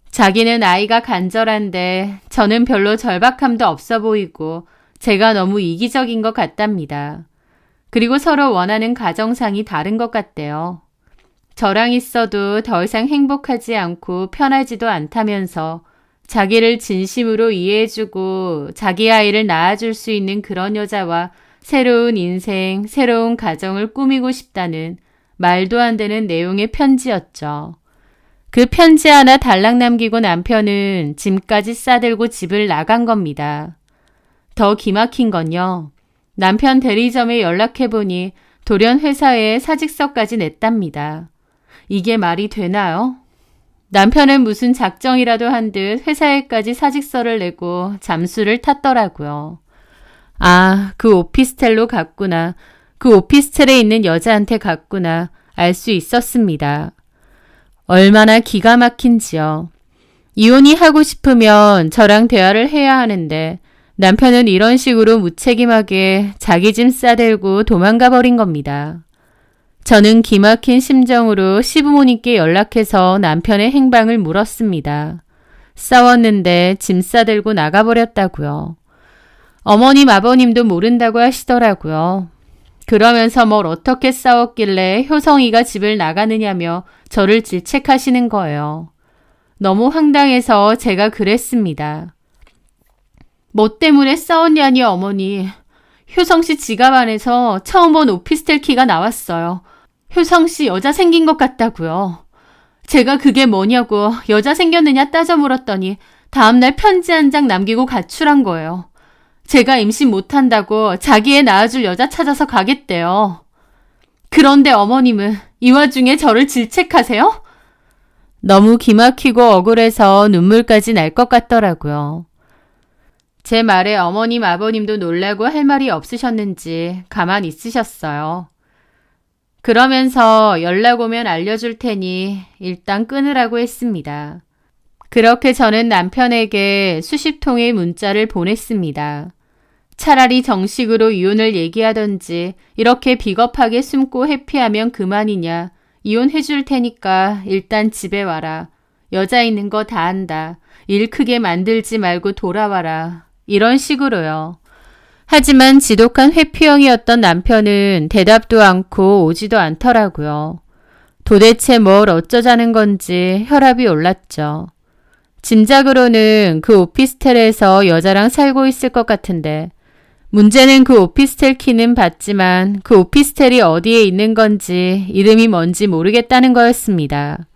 자기는 아이가 간절한데 저는 별로 절박함도 없어 보이고 제가 너무 이기적인 것 같답니다. 그리고 서로 원하는 가정상이 다른 것 같대요. 저랑 있어도 더 이상 행복하지 않고 편하지도 않다면서 자기를 진심으로 이해해주고 자기 아이를 낳아줄 수 있는 그런 여자와 새로운 인생, 새로운 가정을 꾸미고 싶다는 말도 안 되는 내용의 편지였죠. 그 편지 하나 달랑 남기고 남편은 짐까지 싸들고 집을 나간 겁니다. 더 기막힌 건요. 남편 대리점에 연락해보니 돌연 회사에 사직서까지 냈답니다. 이게 말이 되나요? 남편은 무슨 작정이라도 한 듯 회사에까지 사직서를 내고 잠수를 탔더라고요. 아, 그 오피스텔로 갔구나. 그 오피스텔에 있는 여자한테 갔구나. 알 수 있었습니다. 얼마나 기가 막힌지요. 이혼이 하고 싶으면 저랑 대화를 해야 하는데 남편은 이런 식으로 무책임하게 자기 짐 싸들고 도망가 버린 겁니다. 저는 기막힌 심정으로 시부모님께 연락해서 남편의 행방을 물었습니다. 싸웠는데 짐 싸들고 나가버렸다고요. 어머님, 아버님도 모른다고 하시더라고요. 그러면서 뭘 어떻게 싸웠길래 효성이가 집을 나가느냐며 저를 질책하시는 거예요. 너무 황당해서 제가 그랬습니다. 뭐 때문에 싸웠냐니 어머니. 효성씨 지갑 안에서 처음 본 오피스텔 키가 나왔어요. 효성씨 여자 생긴 것 같다고요. 제가 그게 뭐냐고 여자 생겼느냐 따져 물었더니 다음날 편지 한 장 남기고 가출한 거예요. 제가 임신 못한다고 자기 애 낳아줄 여자 찾아서 가겠대요. 그런데 어머님은 이 와중에 저를 질책하세요? 너무 기막히고 억울해서 눈물까지 날 것 같더라고요. 제 말에 어머님, 아버님도 놀라고 할 말이 없으셨는지 가만 있으셨어요. 그러면서 연락 오면 알려줄 테니 일단 끊으라고 했습니다. 그렇게 저는 남편에게 수십 통의 문자를 보냈습니다. 차라리 정식으로 이혼을 얘기하던지 이렇게 비겁하게 숨고 회피하면 그만이냐. 이혼해줄 테니까 일단 집에 와라. 여자 있는 거 다 안다. 일 크게 만들지 말고 돌아와라. 이런 식으로요. 하지만 지독한 회피형이었던 남편은 대답도 않고 오지도 않더라고요. 도대체 뭘 어쩌자는 건지 혈압이 올랐죠. 짐작으로는 그 오피스텔에서 여자랑 살고 있을 것 같은데 문제는 그 오피스텔 키는 봤지만 그 오피스텔이 어디에 있는 건지 이름이 뭔지 모르겠다는 거였습니다.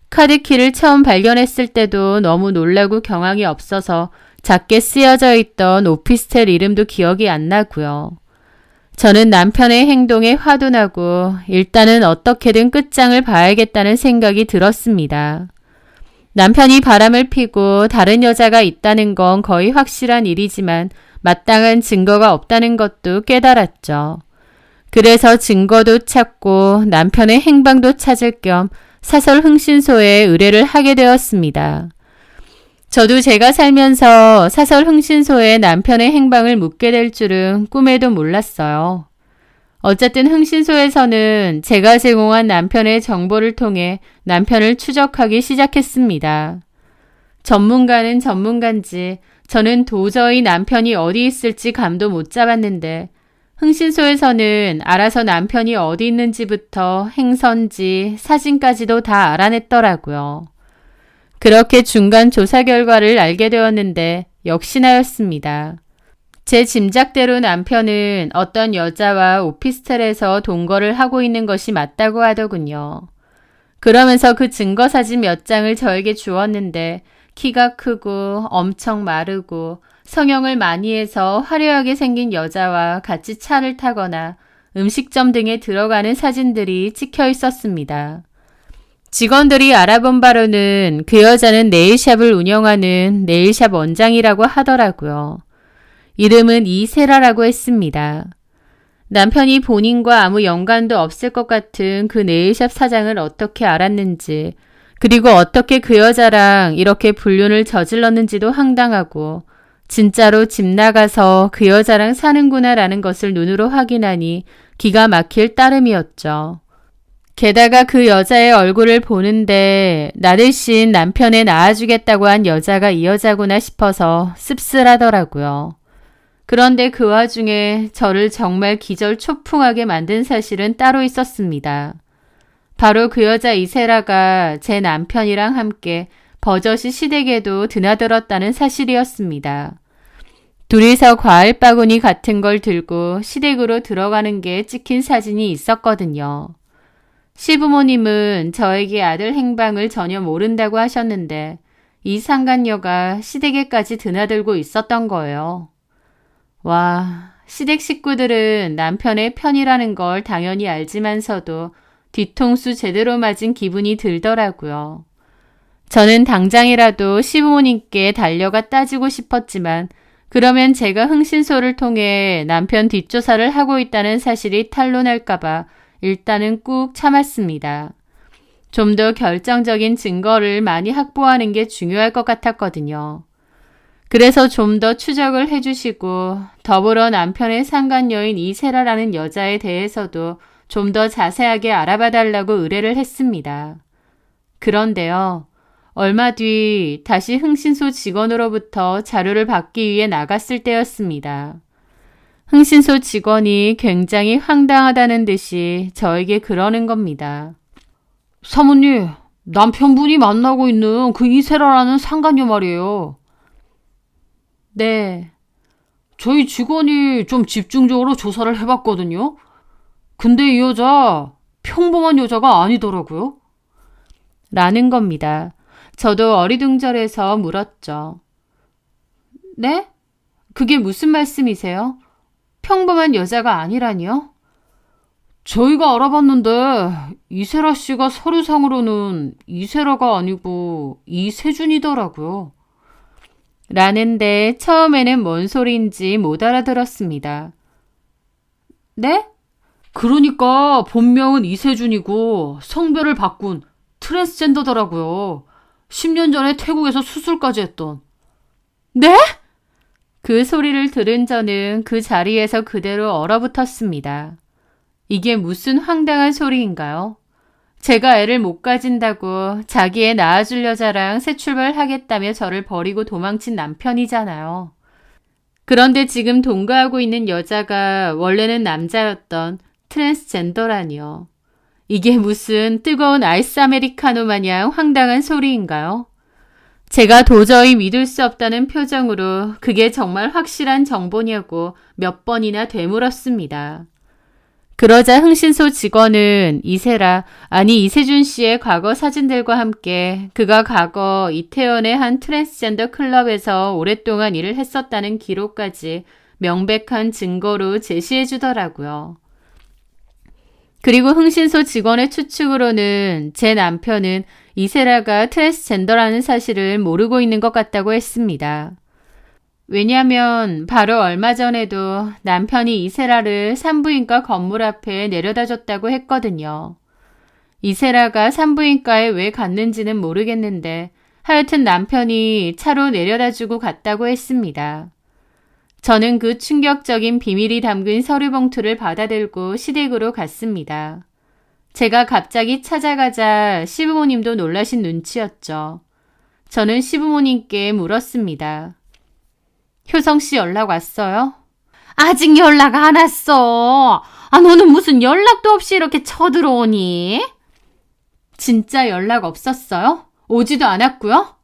카드키를 처음 발견했을 때도 너무 놀라고 경황이 없어서 작게 쓰여져 있던 오피스텔 이름도 기억이 안 나고요. 저는 남편의 행동에 화도 나고 일단은 어떻게든 끝장을 봐야겠다는 생각이 들었습니다. 남편이 바람을 피고 다른 여자가 있다는 건 거의 확실한 일이지만 마땅한 증거가 없다는 것도 깨달았죠. 그래서 증거도 찾고 남편의 행방도 찾을 겸 사설 흥신소에 의뢰를 하게 되었습니다. 저도 제가 살면서 사설 흥신소에 남편의 행방을 묻게 될 줄은 꿈에도 몰랐어요. 어쨌든 흥신소에서는 제가 제공한 남편의 정보를 통해 남편을 추적하기 시작했습니다. 전문가는 전문가인지 저는 도저히 남편이 어디 있을지 감도 못 잡았는데 흥신소에서는 알아서 남편이 어디 있는지부터 행선지, 사진까지도 다 알아냈더라고요. 그렇게 중간 조사 결과를 알게 되었는데 역시나였습니다. 제 짐작대로 남편은 어떤 여자와 오피스텔에서 동거를 하고 있는 것이 맞다고 하더군요. 그러면서 그 증거사진 몇 장을 저에게 주었는데 키가 크고 엄청 마르고 성형을 많이 해서 화려하게 생긴 여자와 같이 차를 타거나 음식점 등에 들어가는 사진들이 찍혀 있었습니다. 직원들이 알아본 바로는 그 여자는 네일샵을 운영하는 네일샵 원장이라고 하더라고요. 이름은 이세라라고 했습니다. 남편이 본인과 아무 연관도 없을 것 같은 그 네일샵 사장을 어떻게 알았는지, 그리고 어떻게 그 여자랑 이렇게 불륜을 저질렀는지도 황당하고 진짜로 집 나가서 그 여자랑 사는구나라는 것을 눈으로 확인하니 기가 막힐 따름이었죠. 게다가 그 여자의 얼굴을 보는데 나 대신 남편에 낳아주겠다고 한 여자가 이 여자구나 싶어서 씁쓸하더라고요. 그런데 그 와중에 저를 정말 기절초풍하게 만든 사실은 따로 있었습니다. 바로 그 여자 이세라가 제 남편이랑 함께 버젓이 시댁에도 드나들었다는 사실이었습니다. 둘이서 과일 바구니 같은 걸 들고 시댁으로 들어가는 게 찍힌 사진이 있었거든요. 시부모님은 저에게 아들 행방을 전혀 모른다고 하셨는데 이 상간녀가 시댁에까지 드나들고 있었던 거예요. 와, 시댁 식구들은 남편의 편이라는 걸 당연히 알지만서도 뒤통수 제대로 맞은 기분이 들더라고요. 저는 당장이라도 시부모님께 달려가 따지고 싶었지만 그러면 제가 흥신소를 통해 남편 뒷조사를 하고 있다는 사실이 탄로날까봐 일단은 꾹 참았습니다. 좀 더 결정적인 증거를 많이 확보하는 게 중요할 것 같았거든요. 그래서 좀 더 추적을 해주시고 더불어 남편의 상간녀인 이세라라는 여자에 대해서도 좀 더 자세하게 알아봐 달라고 의뢰를 했습니다. 그런데요. 얼마 뒤 다시 흥신소 직원으로부터 자료를 받기 위해 나갔을 때였습니다. 흥신소 직원이 굉장히 황당하다는 듯이 저에게 그러는 겁니다. 사모님, 남편분이 만나고 있는 그 이세라라는 상간녀 말이에요. 네, 저희 직원이 좀 집중적으로 조사를 해봤거든요. 근데 이 여자 평범한 여자가 아니더라고요. 라는 겁니다. 저도 어리둥절해서 물었죠. 네? 그게 무슨 말씀이세요? 평범한 여자가 아니라니요? 저희가 알아봤는데 이세라 씨가 서류상으로는 이세라가 아니고 이세준이더라고요. 라는데 처음에는 뭔 소리인지 못 알아들었습니다. 네? 그러니까 본명은 이세준이고 성별을 바꾼 트랜스젠더더라고요. 10년 전에 태국에서 수술까지 했던. 네? 그 소리를 들은 저는 그 자리에서 그대로 얼어붙었습니다. 이게 무슨 황당한 소리인가요? 제가 애를 못 가진다고 자기 애 낳아줄 여자랑 새 출발하겠다며 저를 버리고 도망친 남편이잖아요. 그런데 지금 동거하고 있는 여자가 원래는 남자였던 트랜스젠더라니요. 이게 무슨 뜨거운 아이스 아메리카노 마냥 황당한 소리인가요? 제가 도저히 믿을 수 없다는 표정으로 그게 정말 확실한 정보냐고 몇 번이나 되물었습니다. 그러자 흥신소 직원은 이세라, 아니 이세준 씨의 과거 사진들과 함께 그가 과거 이태원의 한 트랜스젠더 클럽에서 오랫동안 일을 했었다는 기록까지 명백한 증거로 제시해 주더라고요. 그리고 흥신소 직원의 추측으로는 제 남편은 이세라가 트랜스젠더라는 사실을 모르고 있는 것 같다고 했습니다. 왜냐면 바로 얼마 전에도 남편이 이세라를 산부인과 건물 앞에 내려다 줬다고 했거든요. 이세라가 산부인과에 왜 갔는지는 모르겠는데 하여튼 남편이 차로 내려다 주고 갔다고 했습니다. 저는 그 충격적인 비밀이 담긴 서류 봉투를 받아들고 시댁으로 갔습니다. 제가 갑자기 찾아가자 시부모님도 놀라신 눈치였죠. 저는 시부모님께 물었습니다. 효성 씨 연락 왔어요? 아직 연락 안 왔어. 너는 무슨 연락도 없이 이렇게 쳐들어오니? 진짜 연락 없었어요? 오지도 않았고요?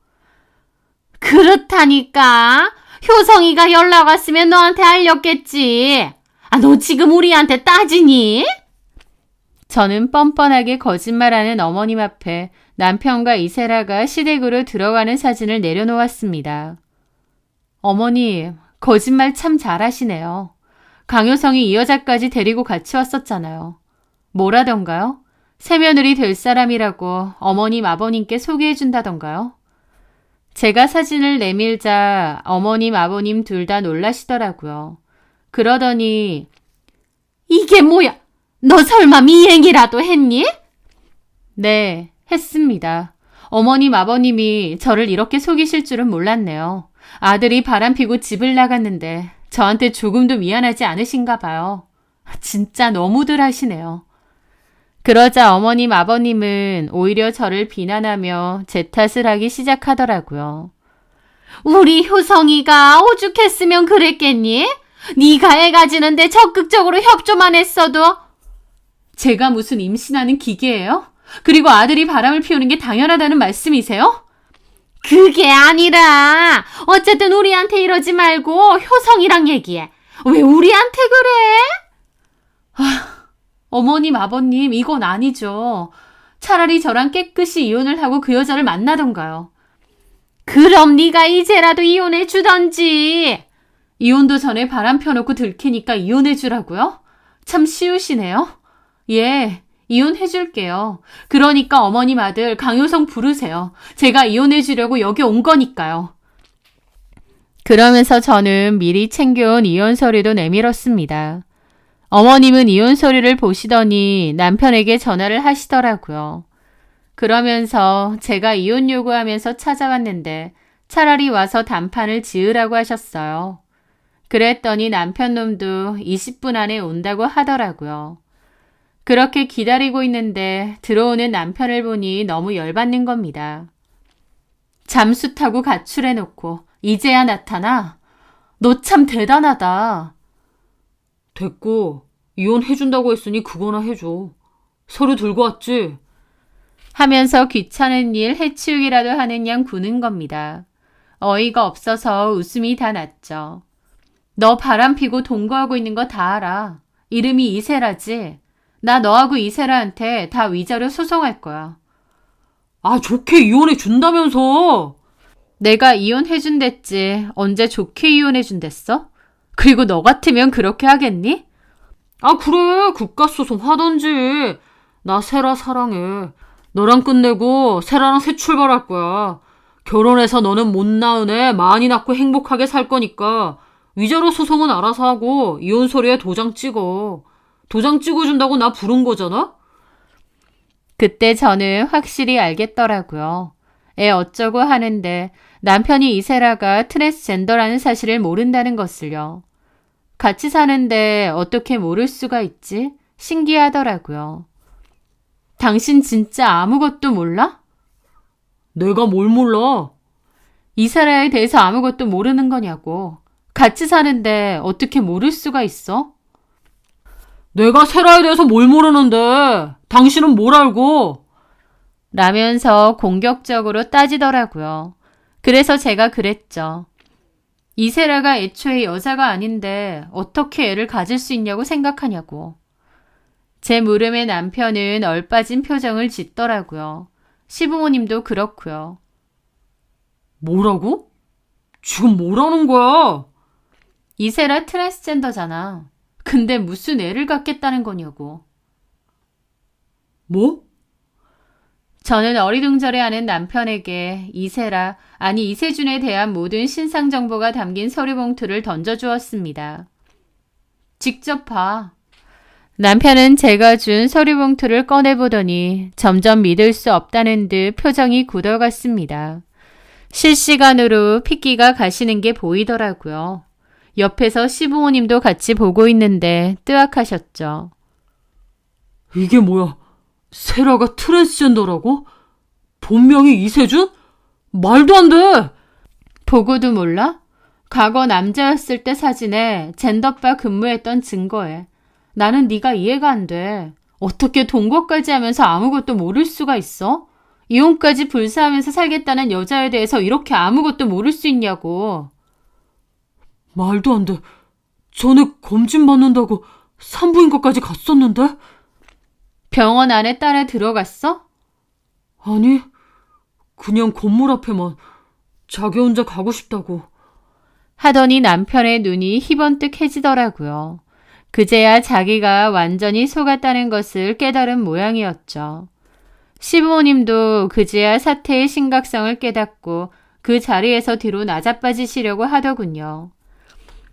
그렇다니까. 효성이가 연락 왔으면 너한테 알렸겠지. 너 지금 우리한테 따지니? 저는 뻔뻔하게 거짓말하는 어머님 앞에 남편과 이세라가 시댁으로 들어가는 사진을 내려놓았습니다. 어머님, 거짓말 참 잘하시네요. 강효성이 이 여자까지 데리고 같이 왔었잖아요. 뭐라던가요? 새며느리 될 사람이라고 어머님, 아버님께 소개해준다던가요? 제가 사진을 내밀자 어머님, 아버님 둘 다 놀라시더라고요. 그러더니 이게 뭐야? 너 설마 미행이라도 했니? 네, 했습니다. 어머님, 아버님이 저를 이렇게 속이실 줄은 몰랐네요. 아들이 바람피고 집을 나갔는데 저한테 조금도 미안하지 않으신가 봐요. 진짜 너무들 하시네요. 그러자 어머님, 아버님은 오히려 저를 비난하며 제 탓을 하기 시작하더라고요. 우리 효성이가 오죽했으면 그랬겠니? 네가 애 가지는데 적극적으로 협조만 했어도. 제가 무슨 임신하는 기계예요? 그리고 아들이 바람을 피우는 게 당연하다는 말씀이세요? 그게 아니라 어쨌든 우리한테 이러지 말고 효성이랑 얘기해. 왜 우리한테 그래? 어머님, 아버님, 이건 아니죠. 차라리 저랑 깨끗이 이혼을 하고 그 여자를 만나던가요. 그럼 네가 이제라도 이혼해 주던지. 이혼도 전에 바람 펴놓고 들키니까 이혼해 주라고요? 참 쉬우시네요. 예, 이혼해 줄게요. 그러니까 어머님 아들 강효성 부르세요. 제가 이혼해 주려고 여기 온 거니까요. 그러면서 저는 미리 챙겨온 이혼 서류도 내밀었습니다. 어머님은 이혼 서류를 보시더니 남편에게 전화를 하시더라고요. 그러면서 제가 이혼 요구하면서 찾아왔는데 차라리 와서 단판을 지으라고 하셨어요. 그랬더니 남편 놈도 20분 안에 온다고 하더라고요. 그렇게 기다리고 있는데 들어오는 남편을 보니 너무 열받는 겁니다. 잠수 타고 가출해놓고 이제야 나타나? 너 참 대단하다. 됐고, 이혼해준다고 했으니 그거나 해줘. 서류 들고 왔지? 하면서 귀찮은 일 해치우기라도 하는 양 구는 겁니다. 어이가 없어서 웃음이 다 났죠. 너 바람피고 동거하고 있는 거 다 알아. 이름이 이세라지. 나 너하고 이세라한테 다 위자료 소송할 거야. 아, 좋게 이혼해준다면서! 내가 이혼해준댔지. 언제 좋게 이혼해준댔어? 그리고 너 같으면 그렇게 하겠니? 아, 그래. 국가소송 하던지. 나 세라 사랑해. 너랑 끝내고 세라랑 새 출발할 거야. 결혼해서 너는 못 낳은 애 많이 낳고 행복하게 살 거니까 위자료 소송은 알아서 하고 이혼 서류에 도장 찍어. 도장 찍어준다고 나 부른 거잖아? 그때 저는 확실히 알겠더라고요. 애 어쩌고 하는데 남편이 이세라가 트랜스젠더라는 사실을 모른다는 것을요. 같이 사는데 어떻게 모를 수가 있지? 신기하더라고요. 당신 진짜 아무것도 몰라? 내가 뭘 몰라? 이세라에 대해서 아무것도 모르는 거냐고. 같이 사는데 어떻게 모를 수가 있어? 내가 세라에 대해서 뭘 모르는데 당신은 뭘 알고? 라면서 공격적으로 따지더라고요. 그래서 제가 그랬죠. 이세라가 애초에 여자가 아닌데 어떻게 애를 가질 수 있냐고 생각하냐고. 제 물음에 남편은 얼빠진 표정을 짓더라고요. 시부모님도 그렇고요. 뭐라고? 지금 뭐라는 거야? 이세라 트랜스젠더잖아. 근데 무슨 애를 갖겠다는 거냐고. 뭐? 저는 어리둥절해하는 남편에게 이세라, 아니 이세준에 대한 모든 신상 정보가 담긴 서류 봉투를 던져주었습니다. 직접 봐. 남편은 제가 준 서류 봉투를 꺼내보더니 점점 믿을 수 없다는 듯 표정이 굳어갔습니다. 실시간으로 핏기가 가시는 게 보이더라고요. 옆에서 시부모님도 같이 보고 있는데 뜨악하셨죠. 이게 뭐야? 세라가 트랜스젠더라고? 본명이 이세준? 말도 안 돼! 보고도 몰라? 과거 남자였을 때 사진에 젠더바 근무했던 증거에. 나는 네가 이해가 안 돼. 어떻게 동거까지 하면서 아무것도 모를 수가 있어? 이혼까지 불사하면서 살겠다는 여자에 대해서 이렇게 아무것도 모를 수 있냐고. 말도 안 돼. 전에 검진 받는다고 산부인과까지 갔었는데? 병원 안에 따라 들어갔어? 아니, 그냥 건물 앞에만 자기 혼자 가고 싶다고. 하더니 남편의 눈이 희번뜩해지더라고요. 그제야 자기가 완전히 속았다는 것을 깨달은 모양이었죠. 시부모님도 그제야 사태의 심각성을 깨닫고 그 자리에서 뒤로 나자빠지시려고 하더군요.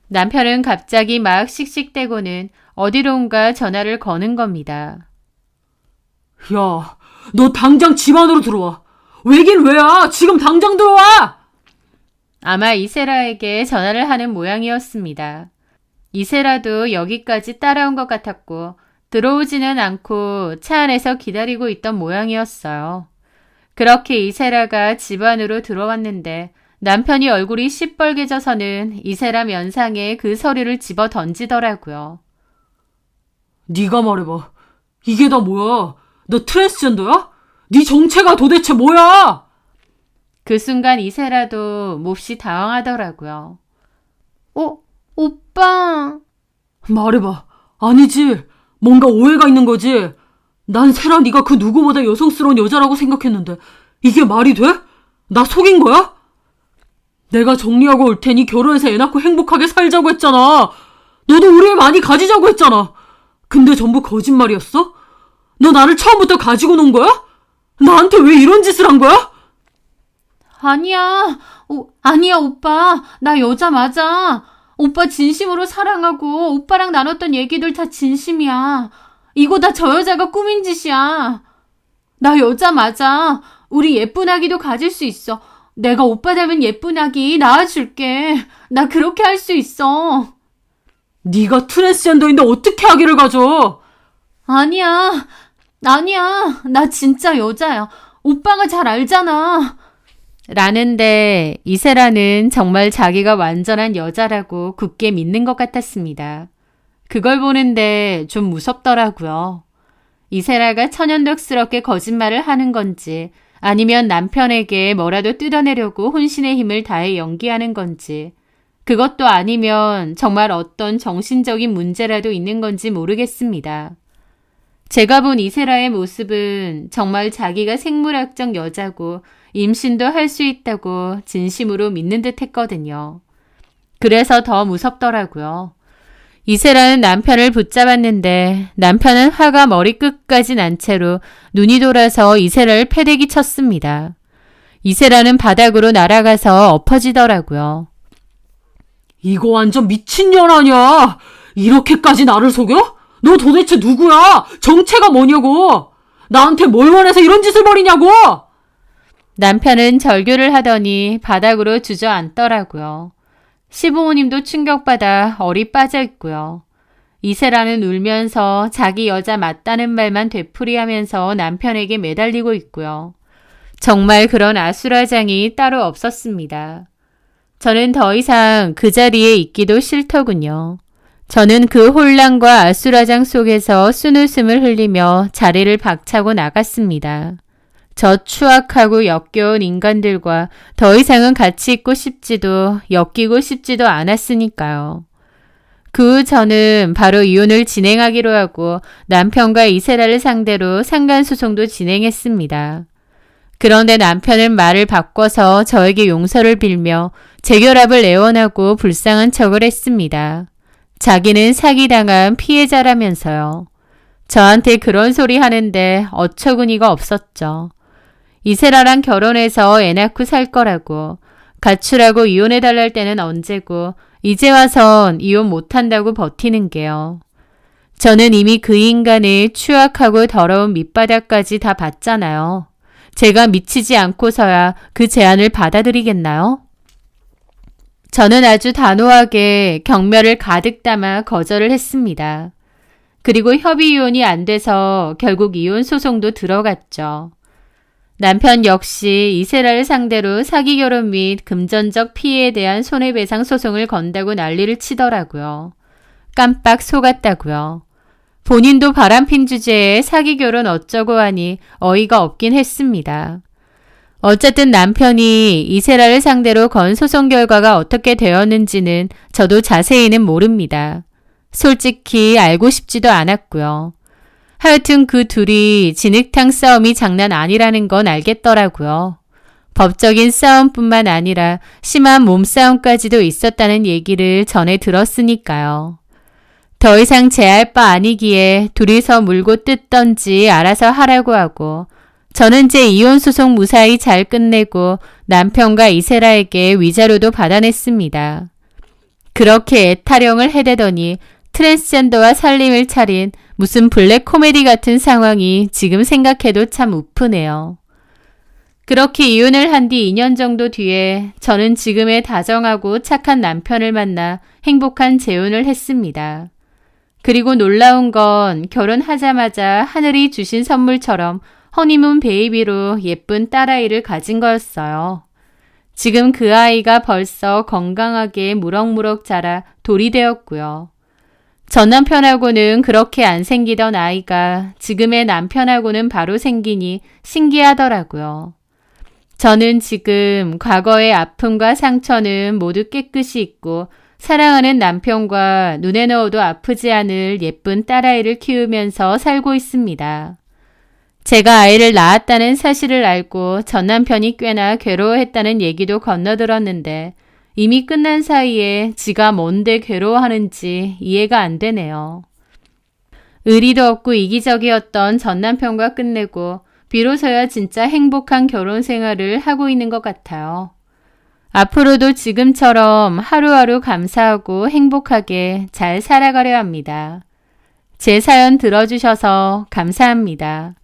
남편은 갑자기 막 씩씩대고는 어디론가 전화를 거는 겁니다. 야, 너 당장 집 안으로 들어와. 왜긴 왜야? 지금 당장 들어와! 아마 이세라에게 전화를 하는 모양이었습니다. 이세라도 여기까지 따라온 것 같았고 들어오지는 않고 차 안에서 기다리고 있던 모양이었어요. 그렇게 이세라가 집 안으로 들어왔는데 남편이 얼굴이 시뻘개져서는 이세라 면상에 그 서류를 집어 던지더라고요. 네가 말해봐. 이게 다 뭐야? 너 트랜스젠더야? 네 정체가 도대체 뭐야? 그 순간 이세라도 몹시 당황하더라고요. 오빠. 말해봐. 아니지. 뭔가 오해가 있는 거지. 난 세라 네가 그 누구보다 여성스러운 여자라고 생각했는데 이게 말이 돼? 나 속인 거야? 내가 정리하고 올 테니 결혼해서 애 낳고 행복하게 살자고 했잖아. 너도 우리 애 많이 가지자고 했잖아. 근데 전부 거짓말이었어? 너 나를 처음부터 가지고 논 거야? 나한테 왜 이런 짓을 한 거야? 아니야. 아니야, 오빠. 나 여자 맞아. 오빠 진심으로 사랑하고 오빠랑 나눴던 얘기들 다 진심이야. 이거 다 저 여자가 꾸민 짓이야. 나 여자 맞아. 우리 예쁜 아기도 가질 수 있어. 내가 오빠 닮은 예쁜 아기 낳아줄게. 나 그렇게 할 수 있어. 네가 트랜스젠더인데 어떻게 아기를 가져? 아니야. 나 진짜 여자야. 오빠가 잘 알잖아. 라는데 이세라는 정말 자기가 완전한 여자라고 굳게 믿는 것 같았습니다. 그걸 보는데 좀 무섭더라고요. 이세라가 천연덕스럽게 거짓말을 하는 건지 아니면 남편에게 뭐라도 뜯어내려고 혼신의 힘을 다해 연기하는 건지 그것도 아니면 정말 어떤 정신적인 문제라도 있는 건지 모르겠습니다. 제가 본 이세라의 모습은 정말 자기가 생물학적 여자고 임신도 할 수 있다고 진심으로 믿는 듯 했거든요. 그래서 더 무섭더라고요. 이세라는 남편을 붙잡았는데 남편은 화가 머리끝까지 난 채로 눈이 돌아서 이세라를 패대기 쳤습니다. 이세라는 바닥으로 날아가서 엎어지더라고요. 이거 완전 미친년 아니야! 이렇게까지 나를 속여? 너 도대체 누구야? 정체가 뭐냐고! 나한테 뭘 원해서 이런 짓을 벌이냐고! 남편은 절규를 하더니 바닥으로 주저앉더라고요. 시부모님도 충격받아 얼이 빠져 있고요. 이세라는 울면서 자기 여자 맞다는 말만 되풀이하면서 남편에게 매달리고 있고요. 정말 그런 아수라장이 따로 없었습니다. 저는 더 이상 그 자리에 있기도 싫더군요. 저는 그 혼란과 아수라장 속에서 순웃음을 흘리며 자리를 박차고 나갔습니다. 저 추악하고 역겨운 인간들과 더 이상은 같이 있고 싶지도 엮이고 싶지도 않았으니까요. 그 후 저는 바로 이혼을 진행하기로 하고 남편과 이세라를 상대로 상간소송도 진행했습니다. 그런데 남편은 말을 바꿔서 저에게 용서를 빌며 재결합을 애원하고 불쌍한 척을 했습니다. 자기는 사기당한 피해자라면서요. 저한테 그런 소리 하는데 어처구니가 없었죠. 이세라랑 결혼해서 애 낳고 살 거라고, 가출하고 이혼해달랄 때는 언제고 이제 와선 이혼 못한다고 버티는 게요. 저는 이미 그 인간의 추악하고 더러운 밑바닥까지 다 봤잖아요. 제가 미치지 않고서야 그 제안을 받아들이겠나요? 저는 아주 단호하게 경멸을 가득 담아 거절을 했습니다. 그리고 협의 이혼이 안 돼서 결국 이혼 소송도 들어갔죠. 남편 역시 이세라를 상대로 사기 결혼 및 금전적 피해에 대한 손해배상 소송을 건다고 난리를 치더라고요. 깜빡 속았다고요. 본인도 바람핀 주제에 사기 결혼 어쩌고 하니 어이가 없긴 했습니다. 어쨌든 남편이 이세라를 상대로 건 소송 결과가 어떻게 되었는지는 저도 자세히는 모릅니다. 솔직히 알고 싶지도 않았고요. 하여튼 그 둘이 진흙탕 싸움이 장난 아니라는 건 알겠더라고요. 법적인 싸움뿐만 아니라 심한 몸싸움까지도 있었다는 얘기를 전해 들었으니까요. 더 이상 제할 바 아니기에 둘이서 물고 뜯던지 알아서 하라고 하고 저는 제 이혼 소송 무사히 잘 끝내고 남편과 이세라에게 위자료도 받아냈습니다. 그렇게 애타령을 해대더니 트랜스젠더와 살림을 차린 무슨 블랙 코미디 같은 상황이 지금 생각해도 참 우프네요. 그렇게 이혼을 한 뒤 2년 정도 뒤에 저는 지금의 다정하고 착한 남편을 만나 행복한 재혼을 했습니다. 그리고 놀라운 건 결혼하자마자 하늘이 주신 선물처럼 허니문 베이비로 예쁜 딸아이를 가진 거였어요. 지금 그 아이가 벌써 건강하게 무럭무럭 자라 돌이 되었고요. 전 남편하고는 그렇게 안 생기던 아이가 지금의 남편하고는 바로 생기니 신기하더라고요. 저는 지금 과거의 아픔과 상처는 모두 깨끗이 잊고 사랑하는 남편과 눈에 넣어도 아프지 않을 예쁜 딸아이를 키우면서 살고 있습니다. 제가 아이를 낳았다는 사실을 알고 전 남편이 꽤나 괴로워했다는 얘기도 건너들었는데 이미 끝난 사이에 지가 뭔데 괴로워하는지 이해가 안 되네요. 의리도 없고 이기적이었던 전 남편과 끝내고 비로소야 진짜 행복한 결혼 생활을 하고 있는 것 같아요. 앞으로도 지금처럼 하루하루 감사하고 행복하게 잘 살아가려 합니다. 제 사연 들어주셔서 감사합니다.